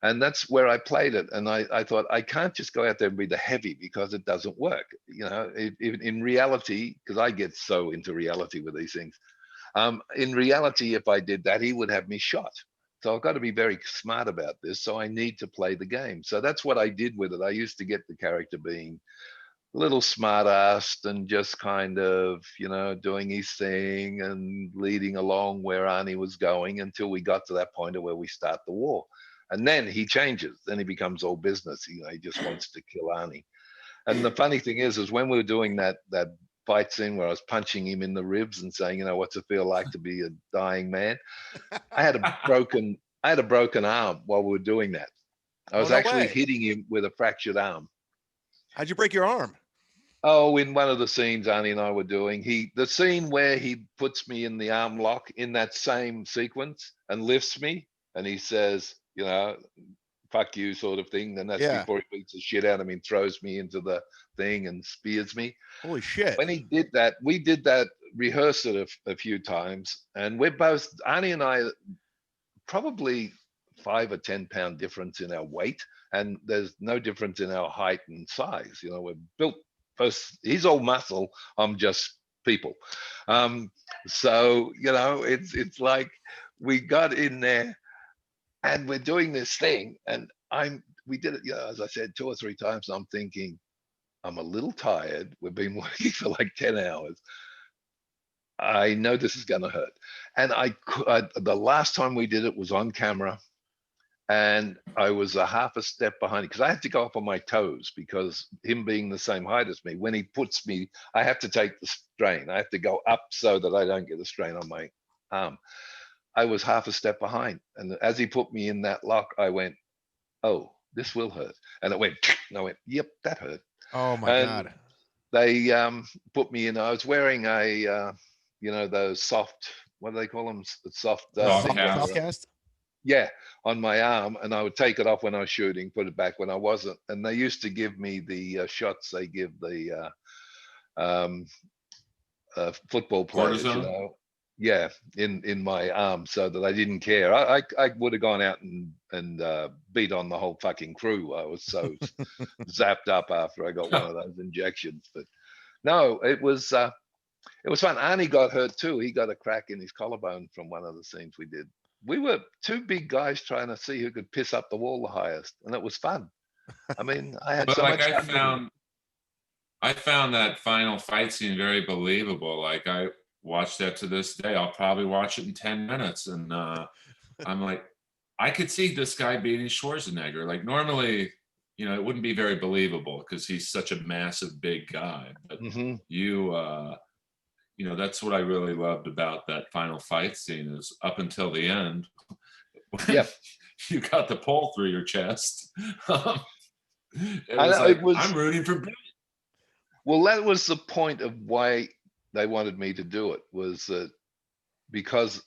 And that's where I played it. And I thought, I can't just go out there and be the heavy, because it doesn't work. In reality, because I get so into reality with these things. In reality, if I did that, he would have me shot. So I've got to be very smart about this. So I need to play the game. So that's what I did with it. I used to get the character being a little smart-assed and just kind of, doing his thing and leading along where Arnie was going, until we got to that point of where we start the war. And then he changes. Then he becomes all business. He just wants to kill Arnie. And the funny thing is when we were doing that fight scene where I was punching him in the ribs and saying, what's it feel like to be a dying man? I had a broken arm while we were doing that. I was actually hitting him with a fractured arm. How'd you break your arm? Oh, in one of the scenes Arnie and I were doing, the scene where he puts me in the arm lock in that same sequence and lifts me, and he says, fuck you, sort of thing. Then that's before he beats the shit out of me and throws me into the thing and spears me. Holy shit. When he did that, we did that, rehearsed it a few times. And we're both, Arnie and I, probably 5 or 10 pound difference in our weight. And there's no difference in our height and size. We're built first. He's all muscle. I'm just people. So, it's like we got in there. And we're doing this thing, and we did it, as I said, 2 or 3 times. I'm thinking, I'm a little tired. We've been working for like 10 hours. I know this is going to hurt. And the last time we did it was on camera, and I was a half a step behind because I had to go up on my toes because him being the same height as me, when he puts me, I have to take the strain. I have to go up so that I don't get the strain on my arm. I was half a step behind. And as he put me in that lock, I went, oh, this will hurt. And it went, and I went, yep, that hurt. Oh my And God. they put me in, I was wearing those soft, what do they call them? Soft. Soft thing cast. on your- Softcast? Yeah, on my arm, and I would take it off when I was shooting, put it back when I wasn't. And they used to give me the shots they give the um, football players, Cortisone? yeah, in my arm, so that I didn't care. I would have gone out and beat on the whole fucking crew. I was so zapped up after I got one of those injections. But no, it was fun. Arnie got hurt too. He got a crack in his collarbone from one of the scenes we did. We were two big guys trying to see who could piss up the wall the highest, and it was fun. I mean, I had But so like much fun. I found that final fight scene very believable. Like I watched that to this day. I'll probably watch it in 10 minutes. And I'm like, I could see this guy beating Schwarzenegger. Like normally, it wouldn't be very believable because he's such a massive, big guy. But that's what I really loved about that final fight scene is up until the end. Yep. You got the pole through your chest. It was like, I'm rooting for Billy. Well, that was the point of why they wanted me to do it, was that because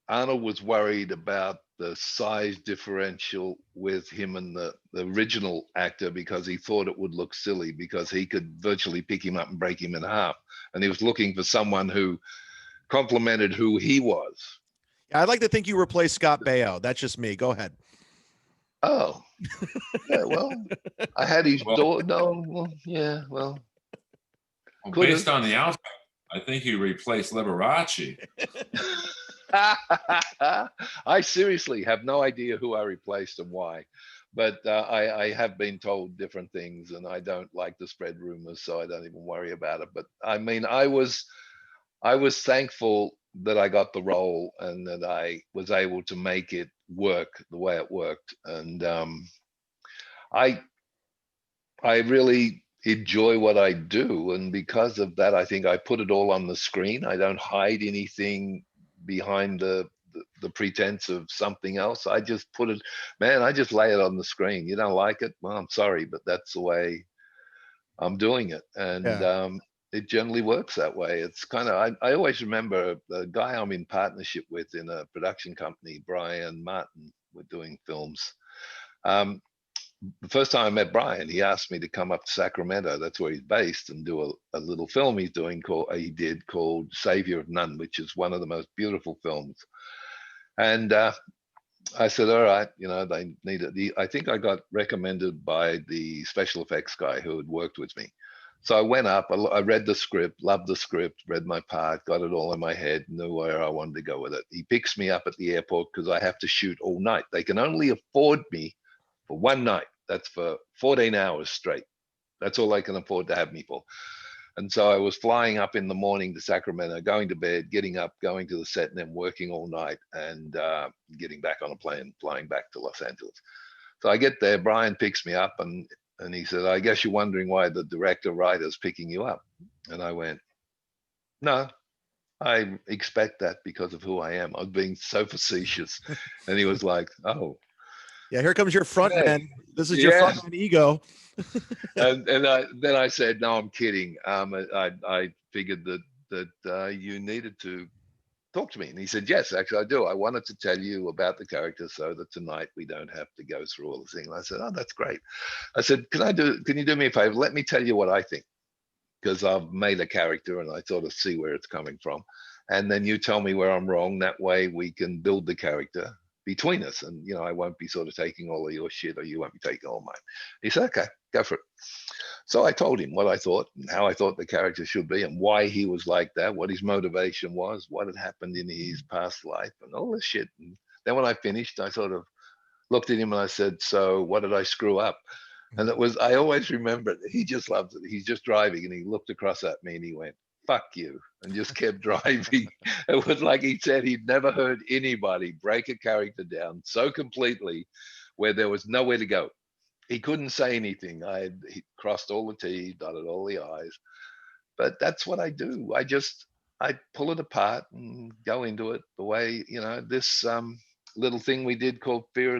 Arnold was worried about the size differential with him and the original actor, because he thought it would look silly because he could virtually pick him up and break him in half. And he was looking for someone who complemented who he was. I'd like to think you replaced Scott Baio. That's just me. Go ahead. Oh, yeah, well, I had his door. No, well, yeah, well. Based on the outcome, I think you replaced Liberace. I seriously have no idea who I replaced and why, but I have been told different things, and I don't like to spread rumors, so I don't even worry about it. But I mean, I was thankful that I got the role and that I was able to make it work the way it worked, and I really enjoy what I do, and because of that, I think I put it all on the screen. I don't hide anything behind the pretense of something else. I just put it, man, I just lay it on the screen. You don't like it? Well, I'm sorry, but that's the way I'm doing it. And it generally works that way. It's kind of, I always remember the guy I'm in partnership with in a production company, Brian Martin, we're doing films. The first time I met Brian, he asked me to come up to Sacramento, that's where he's based, and do a little film he did called Savior of None, which is one of the most beautiful films. And I said, all right, they need it. I think I got recommended by the special effects guy who had worked with me. So I went up, I read the script, loved the script, read my part, got it all in my head, knew where I wanted to go with it. He picks me up at the airport because I have to shoot all night. They can only afford me for one night. That's for 14 hours straight. That's all they can afford to have me for. And so I was flying up in the morning to Sacramento, going to bed, getting up, going to the set, and then working all night and getting back on a plane, flying back to Los Angeles. So I get there, Brian picks me up and he said, I guess you're wondering why the director writer's picking you up. And I went, no, I expect that because of who I am. I was being so facetious. And he was like, oh. Yeah, here comes your front man. This is your front man ego. and then I said, no, I'm kidding. I figured that you needed to talk to me. And he said, yes, actually I do. I wanted to tell you about the character so that tonight we don't have to go through all the things. And I said, oh, that's great. I said, can you do me a favor? Let me tell you what I think, because I've made a character and I sort of see where it's coming from. And then you tell me where I'm wrong. That way we can build the character between us, and I won't be sort of taking all of your shit, or you won't be taking all mine. He said, okay, go for it. So I told him what I thought and how I thought the character should be and why he was like that, what his motivation was, what had happened in his past life, and all this shit. And then when I finished, I sort of looked at him and I said, so what did I screw up? And I always remember it. He just loved it. He's just driving and he looked across at me and he went, fuck you, and just kept driving. It was like he said he'd never heard anybody break a character down so completely where there was nowhere to go. He couldn't say anything. He crossed all the T's, dotted all the I's. But that's what I do. I pull it apart and go into it the way, this little thing we did called Fear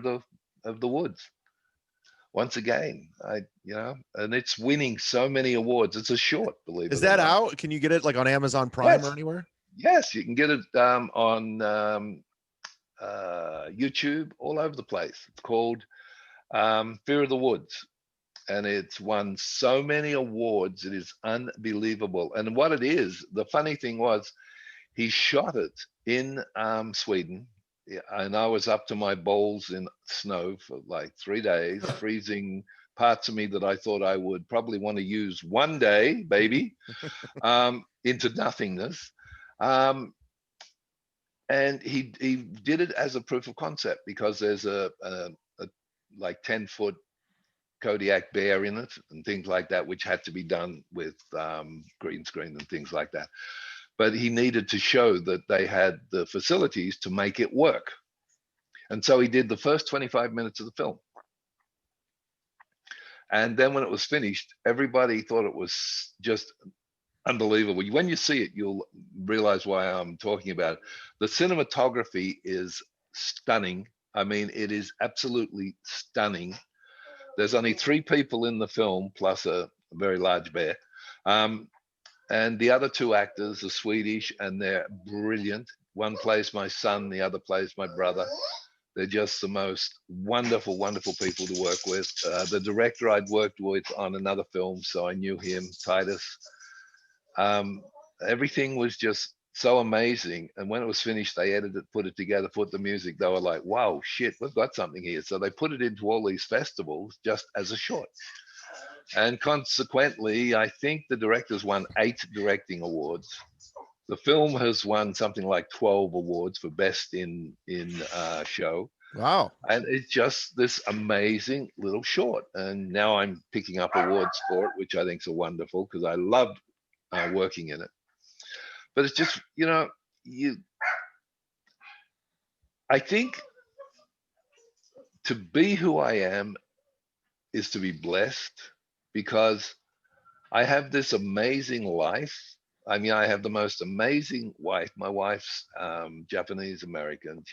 of the Woods. Once again, and it's winning so many awards. It's a short, believe it or not. Is that out? Can you get it like on Amazon Prime or anywhere? Yes, you can get it on YouTube, all over the place. It's called Fear of the Woods. And it's won so many awards. It is unbelievable. And what it is, the funny thing was, he shot it in Sweden. And I was up to my balls in snow for like 3 days, freezing parts of me that I thought I would probably want to use one day, baby, into nothingness. And he did it as a proof of concept, because there's a like 10-foot Kodiak bear in it and things like that, which had to be done with green screen and things like that. But he needed to show that they had the facilities to make it work. And so he did the first 25 minutes of the film. And then when it was finished, everybody thought it was just unbelievable. When you see it, you'll realize why I'm talking about it. The cinematography is stunning. I mean, it is absolutely stunning. There's only 3 people in the film, plus a very large bear. And the other 2 actors are Swedish, and they're brilliant. One plays my son, the other plays my brother. They're just the most wonderful, wonderful people to work with. The director I'd worked with on another film, so I knew him, Titus. Everything was just so amazing. And when it was finished, they edited, put it together, put the music. They were like, wow, shit, we've got something here. So they put it into all these festivals just as a short. And consequently, I think the director's won 8 directing awards. The film has won something like 12 awards for best in show. Wow. And it's just this amazing little short. And now I'm picking up awards for it, which I think is wonderful, because I loved working in it. But it's just, I think to be who I am is to be blessed, because I have this amazing life. I mean, I have the most amazing wife. My wife's Japanese American.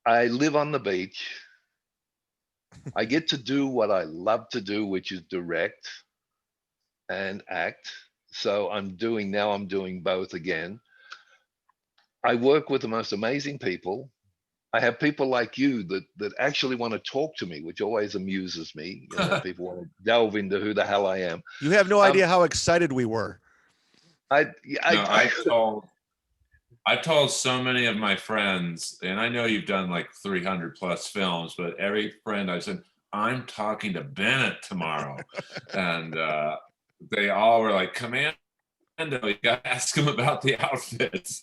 I live on the beach. I get to do what I love to do, which is direct and act. So I'm doing both again. I work with the most amazing people. I have people like you that actually want to talk to me, which always amuses me. People want to delve into who the hell I am. You have no idea how excited we were. I told so many of my friends, and I know you've done like 300 plus films, but every friend I said, I'm talking to Bennett tomorrow. And they all were like, Commando, you got to ask him about the outfits.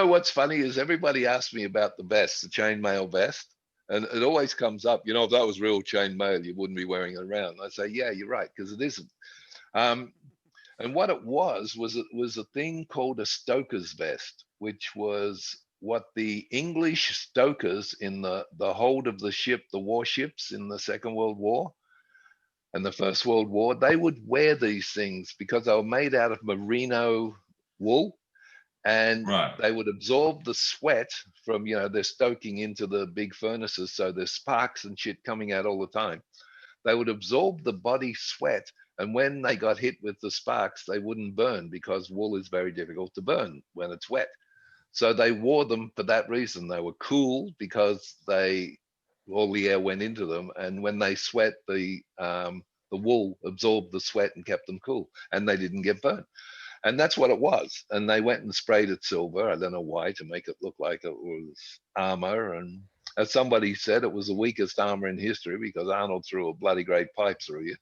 What's funny is everybody asks me about the vest, the chainmail vest, and it always comes up. If that was real chainmail, you wouldn't be wearing it around. I say, yeah, you're right, because it isn't. And what it was a thing called a Stoker's vest, which was what the English stokers in the hold of the ship, the warships in the Second World War and the First World War, they would wear these things because they were made out of merino wool. And they would absorb the sweat from, they're stoking into the big furnaces. So there's sparks and shit coming out all the time. They would absorb the body sweat. And when they got hit with the sparks, they wouldn't burn, because wool is very difficult to burn when it's wet. So they wore them for that reason. They were cool because all the air went into them. And when they sweat, the wool absorbed the sweat and kept them cool, and they didn't get burnt. And that's what it was. And they went and sprayed it silver. I don't know why, to make it look like it was armor. And as somebody said, it was the weakest armor in history, because Arnold threw a bloody great pipe through you.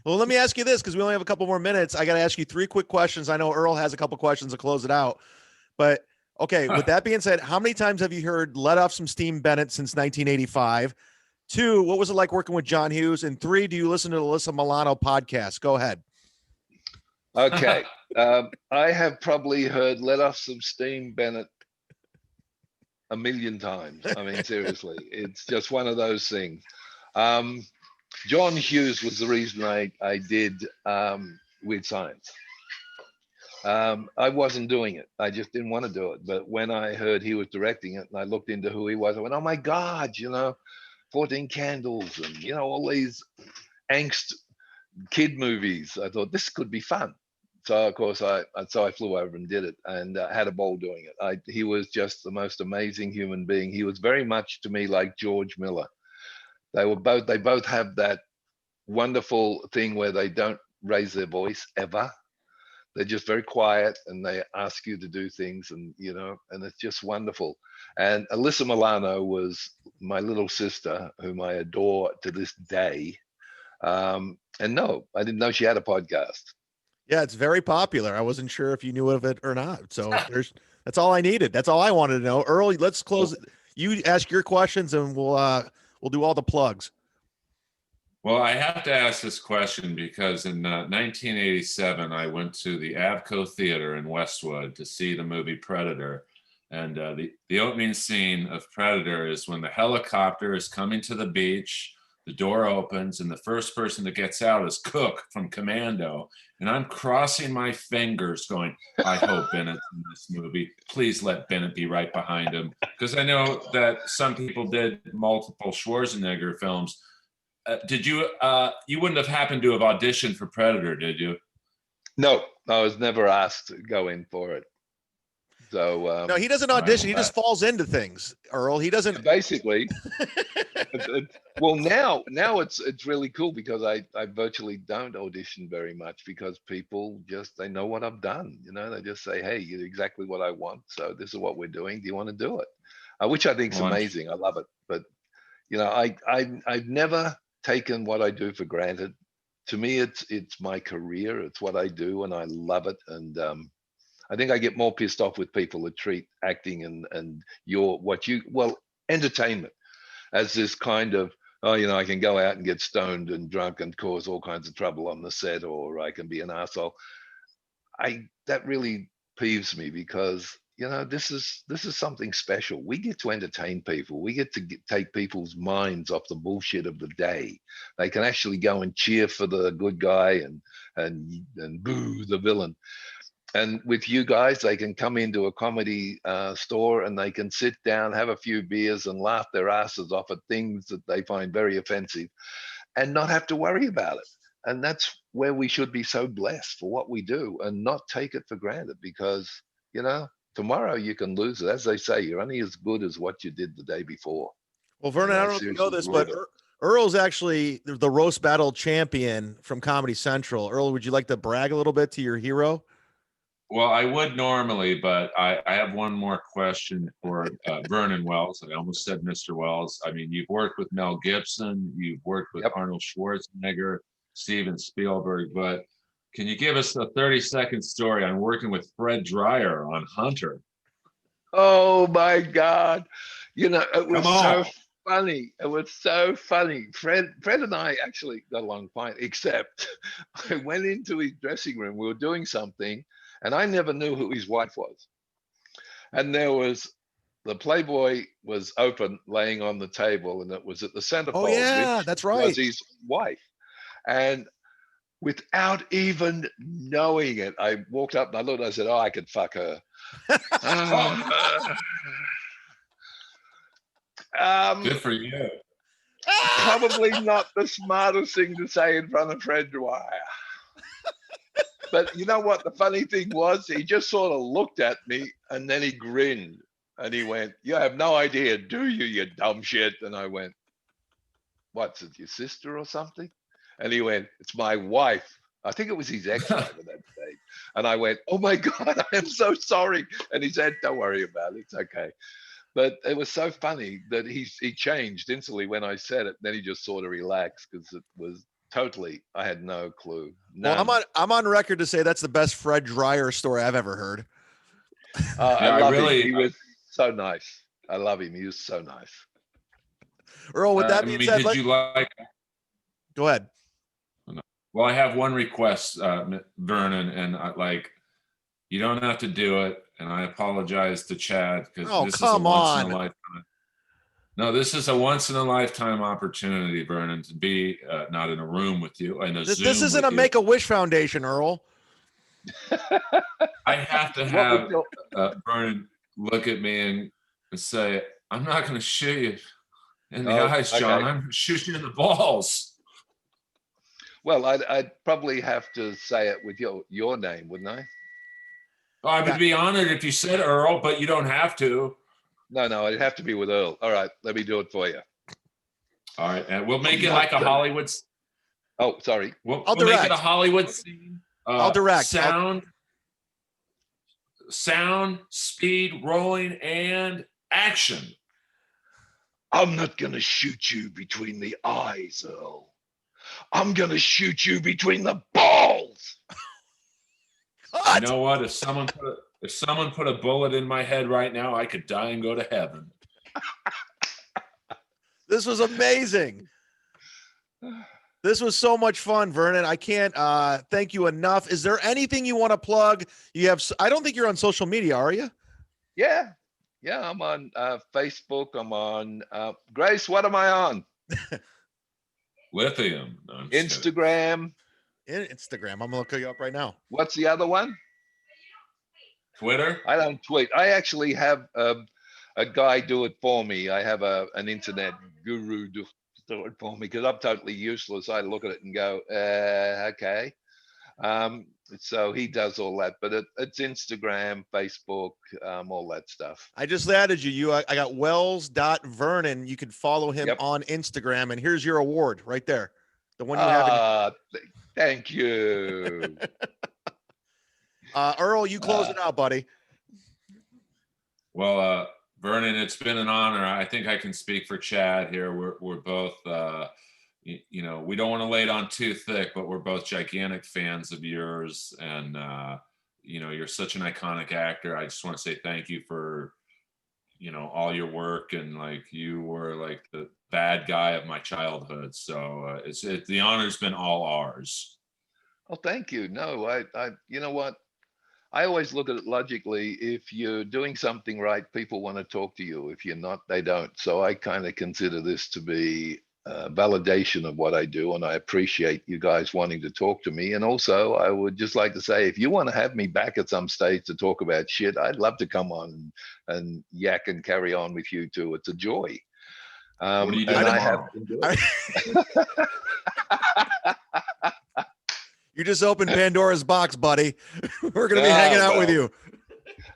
Well, let me ask you this, because we only have a couple more minutes. I got to ask you 3 quick questions. I know Earl has a couple questions to close it out. But, okay, with that being said, how many times have you heard Let Off Some Steam Bennett since 1985? 2, what was it like working with John Hughes? And 3, do you listen to the Alyssa Milano podcast? Go ahead. Okay. I have probably heard Let Off Some Steam Bennett a million times. I mean, seriously, it's just one of those things. John Hughes was the reason I did Weird Science. I wasn't doing it. I just didn't want to do it. But when I heard he was directing it and I looked into who he was, I went, oh my God, 14 Candles and, all these angst kid movies. I thought this could be fun. So of course I flew over and did it and had a ball doing it. He was just the most amazing human being. He was very much to me like George Miller. They both have that wonderful thing where they don't raise their voice ever. They're just very quiet and they ask you to do things and it's just wonderful. And Alyssa Milano was my little sister whom I adore to this day. And no, I didn't know she had a podcast. Yeah, it's very popular. I wasn't sure if you knew of it or not. So that's all I needed. That's all I wanted to know. Earl, let's close. You ask your questions and we'll do all the plugs. Well, I have to ask this question because in 1987, I went to the Avco Theater in Westwood to see the movie Predator. And the opening scene of Predator is when the helicopter is coming to the beach, the door opens, and the first person that gets out is Cook from Commando. And I'm crossing my fingers going, I hope Bennett's in this movie. Please let Bennett be right behind him. Because I know that some people did multiple Schwarzenegger films. Did you, you wouldn't have happened to have auditioned for Predator, did you? No, I was never asked to go in for it. So no, he doesn't audition. He just falls into things, Earl. He doesn't. Basically. Well, now it's really cool because I virtually don't audition very much because people they know what I've done. They just say, hey, you're exactly what I want. So this is what we're doing. Do you want to do it? Which I think is amazing. I love it. But I've never taken what I do for granted. To me, it's my career. It's what I do, and I love it. And I think I get more pissed off with people that treat acting and entertainment as this kind of, I can go out and get stoned and drunk and cause all kinds of trouble on the set, or I can be an asshole. That really peeves me because this is something special. We get to entertain people. We get to take people's minds off the bullshit of the day. They can actually go and cheer for the good guy and boo the villain. And with you guys, they can come into a comedy store and they can sit down, have a few beers and laugh their asses off at things that they find very offensive and not have to worry about it. And that's where we should be so blessed for what we do and not take it for granted because, tomorrow you can lose it. As they say, you're only as good as what you did the day before. Well, Vernon, I don't know if you know this, but Earl's actually the roast battle champion from Comedy Central. Earl, would you like to brag a little bit to your hero? Well, I would normally, but I have one more question for Vernon Wells. I almost said Mr. Wells. I mean, you've worked with Mel Gibson, you've worked with Arnold Schwarzenegger, Steven Spielberg, but can you give us a 30-second story on working with Fred Dreyer on Hunter? Oh my God. It was so funny. It was so funny. Fred and I actually got along fine, except I went into his dressing room. We were doing something. And I never knew who his wife was. And the Playboy was open, laying on the table, and it was at the centerfold. Oh yeah, that's right. Was his wife. And without even knowing it, I walked up and I looked. And I said, "Oh, I could fuck her." Good for you. Probably not the smartest thing to say in front of Fred Dwyer. But you know what? The funny thing was, he just sort of looked at me and then he grinned and he went, "You have no idea, do you, you dumb shit?" And I went, "What's it, your sister or something?" And he went, "It's my wife." I think it was his ex-wife at that stage. And I went, "Oh my God, I am so sorry." And he said, "Don't worry about it. It's okay." But it was so funny that he changed instantly when I said it. Then he just sort of relaxed because it was totally, I had no clue. None. Well, I'm on record to say that's the best Fred Dreyer story I've ever heard. I love him. He was so nice. I love him. He was so nice. Earl, with that being said, did you like? Go ahead. Well, I have one request, Vernon, and you don't have to do it. and I apologize to Chad because Oh, this is a come once in a on. lifetime. No, this is a once in a lifetime opportunity, Vernon, to be not in a room with you, in a This Zoom isn't with a you. Make-A-Wish Foundation, Earl. I have to What would have your- Vernon look at me and say, "I'm not going to shoot you in the Oh, eyes, John. okay. I'm going to shoot you in the balls." Well, I'd probably have to say it with your name, wouldn't I? Oh, I would be honored if you said Earl, but you don't have to. No, it'd have to be with Earl. All right, let me do it for you. All right, and we'll make I'm it not like a gonna- Hollywood. Oh, sorry. We'll I'll make it a direct. Hollywood scene. I'll direct. Sound, speed, rolling, and action. I'm not gonna shoot you between the eyes, Earl. I'm gonna shoot you between the balls. You know what? If someone put a bullet in my head right now, I could die and go to heaven. This was amazing. This was so much fun, Vernon. I can't thank you enough. Is there anything you want to plug? I don't think you're on social media, are you? Yeah, I'm on Facebook. I'm on Grace. What am I on? Lithium. No, I'm just kidding. Instagram. Instagram. I'm gonna look you up right now. What's the other one? Twitter. I don't tweet. I actually have a guy do it for me. I have an internet guru do it for me because I'm totally useless. I look at it and go, okay. So he does all that, but it's Instagram, Facebook, all that stuff. I just added you. I got Wells.Vernon. You can follow him Yep. on Instagram, and here's your award right there. The one you have. Thank you. Earl, you close it out, buddy. Well, Vernon, it's been an honor. I think I can speak for Chad here. We're both, we don't want to lay it on too thick, but we're both gigantic fans of yours, and you're such an iconic actor. I just want to say thank you for, all your work, and like you were like the bad guy of my childhood. So the honor's been all ours. Oh, thank you. No, I you know what? I always look at it logically. If you're doing something right, people want to talk to you. If you're not, they don't. So I kind of consider this to be a validation of what I do. And I appreciate you guys wanting to talk to me. And also, I would just like to say, if you want to have me back at some stage to talk about shit, I'd love to come on and yak and carry on with you too. It's a joy. What are you doing and I tomorrow? have You just opened Pandora's box, buddy. We're gonna be hanging out with you.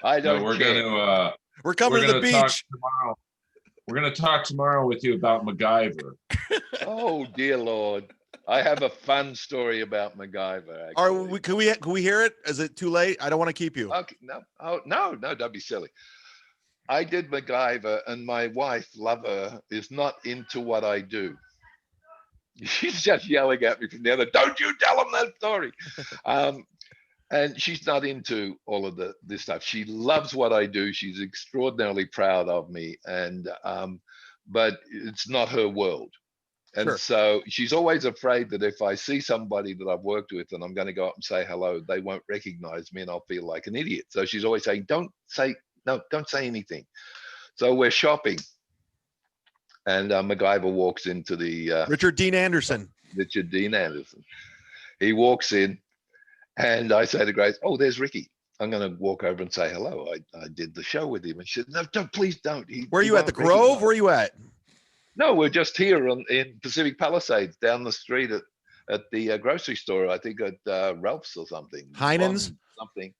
I don't we're care. gonna We're coming to the beach. Tomorrow. We're gonna talk tomorrow with you about MacGyver. Oh dear Lord. I have a fun story about MacGyver. Actually. Can we hear it? Is it too late? I don't want to keep you. Okay, no, don't be silly. I did MacGyver, and my wife, lover, is not into what I do. She's just yelling at me from the other. Don't you tell him that story. And she's not into all of this stuff. She loves what I do. She's extraordinarily proud of me, and but it's not her world. And Sure. So she's always afraid that if I see somebody that I've worked with and I'm going to go up and say hello, they won't recognize me and I'll feel like an idiot. So she's always saying, don't say anything. So we're shopping. And MacGyver walks into the Richard Dean Anderson. He walks in, and I say to Grace, "Oh, there's Ricky. I'm going to walk over and say hello. I did the show with him." And she said, "No, don't, please don't." Where are you at? The Grove? Where are you at? No, we're just here in Pacific Palisades, down the street at the grocery store. I think at Ralph's or something. Heinen's? Something.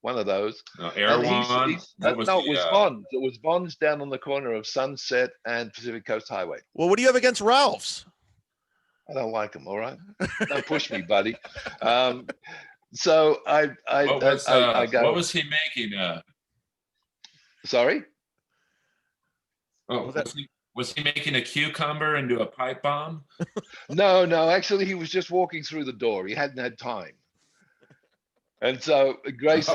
One of those. Erewhon. It was Vons. It was Vons down on the corner of Sunset and Pacific Coast Highway. Well, what do you have against Ralph's? I don't like them. All right, don't push me, buddy. So I got. What was he making? Sorry. Oh, was he making a cucumber into a pipe bomb? No. Actually, he was just walking through the door. He hadn't had time. And so Grace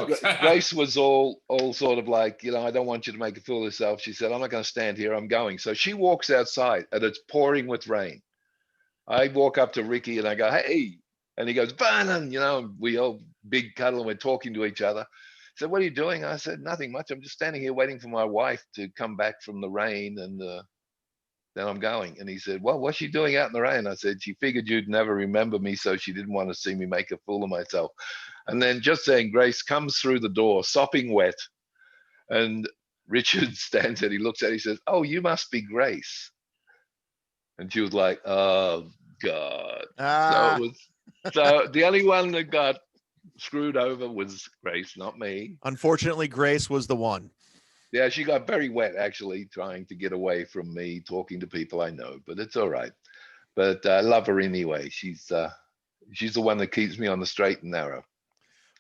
was all sort of like, I don't want you to make a fool of yourself. She said, "I'm not going to stand here. I'm going." So she walks outside, and it's pouring with rain. I walk up to Ricky and I go, "Hey," and he goes, "Vernon," we all big cuddle and we're talking to each other. said, "What are you doing?" I said, "Nothing much. I'm just standing here waiting for my wife to come back from the rain, and then I'm going." And he said, "Well, what's she doing out in the rain?" I said, "She figured you'd never remember me, so she didn't want to see me make a fool of myself." And then just then, Grace comes through the door, sopping wet, and Richard stands there. He looks at her, he says, "Oh, you must be Grace." And she was like, "Oh God." So it was. So the only one that got screwed over was Grace, not me. Unfortunately, Grace was the one. Yeah, she got very wet actually trying to get away from me talking to people I know, but it's all right. But I love her anyway. She's the one that keeps me on the straight and narrow.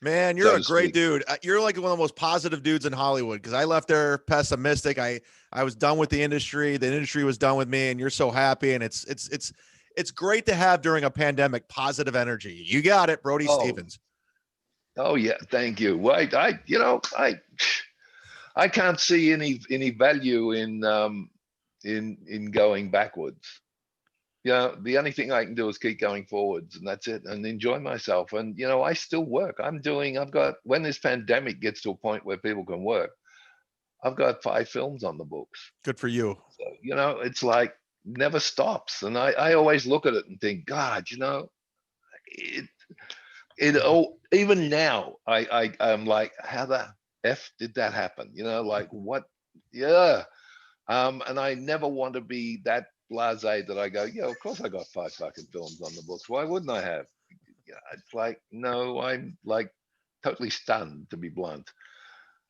Man, you're a great dude. You're like one of the most positive dudes in Hollywood, because I left there pessimistic. I was done with the industry. The industry was done with me, and you're so happy. And it's great to have during a pandemic positive energy. You got it, Brody Stevens. Oh yeah, thank you. Well, I can't see any value in going backwards. The only thing I can do is keep going forwards, and that's it, and enjoy myself. And I still work. I've got, when this pandemic gets to a point where people can work, I've got 5 films on the books. Good for you. So, it's like never stops. And I always look at it and think, God, even now I'm like, how the F did that happen? Like what? Yeah. And I never want to be that blasé that I go, yeah, of course I got 5 fucking films on the books. Why wouldn't I have? It's like, no, I'm like totally stunned, to be blunt.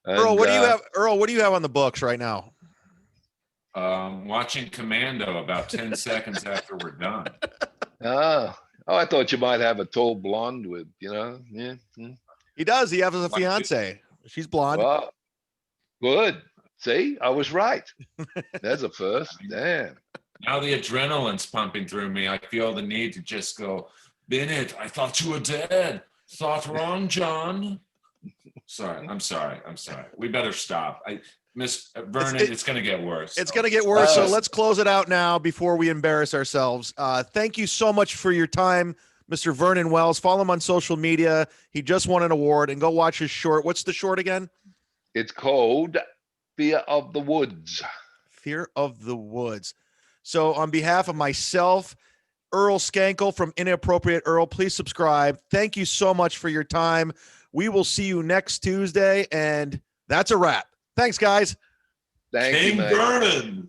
And, Earl, what do you have? Earl, what do you have on the books right now? Watching Commando about 10 seconds after we're done. Oh, I thought you might have a tall blonde with, yeah. He does. He has a fiance. She's blonde. Well, good. See, I was right. There's a first. Damn. Now the adrenaline's pumping through me. I feel the need to just go, Bennett, I thought you were dead. Thought wrong, John. I'm sorry. We better stop. Miss Vernon, it's going to get worse. It's going to get worse. So let's close it out now before we embarrass ourselves. Thank you so much for your time, Mr. Vernon Wells. Follow him on social media. He just won an award, and go watch his short. What's the short again? It's called Fear of the Woods. Fear of the Woods. So on behalf of myself, Earl Skakel from Inappropriate Earl, please subscribe. Thank you so much for your time. We will see you next Tuesday, and that's a wrap. Thanks, guys. Thank you, man. Vernon.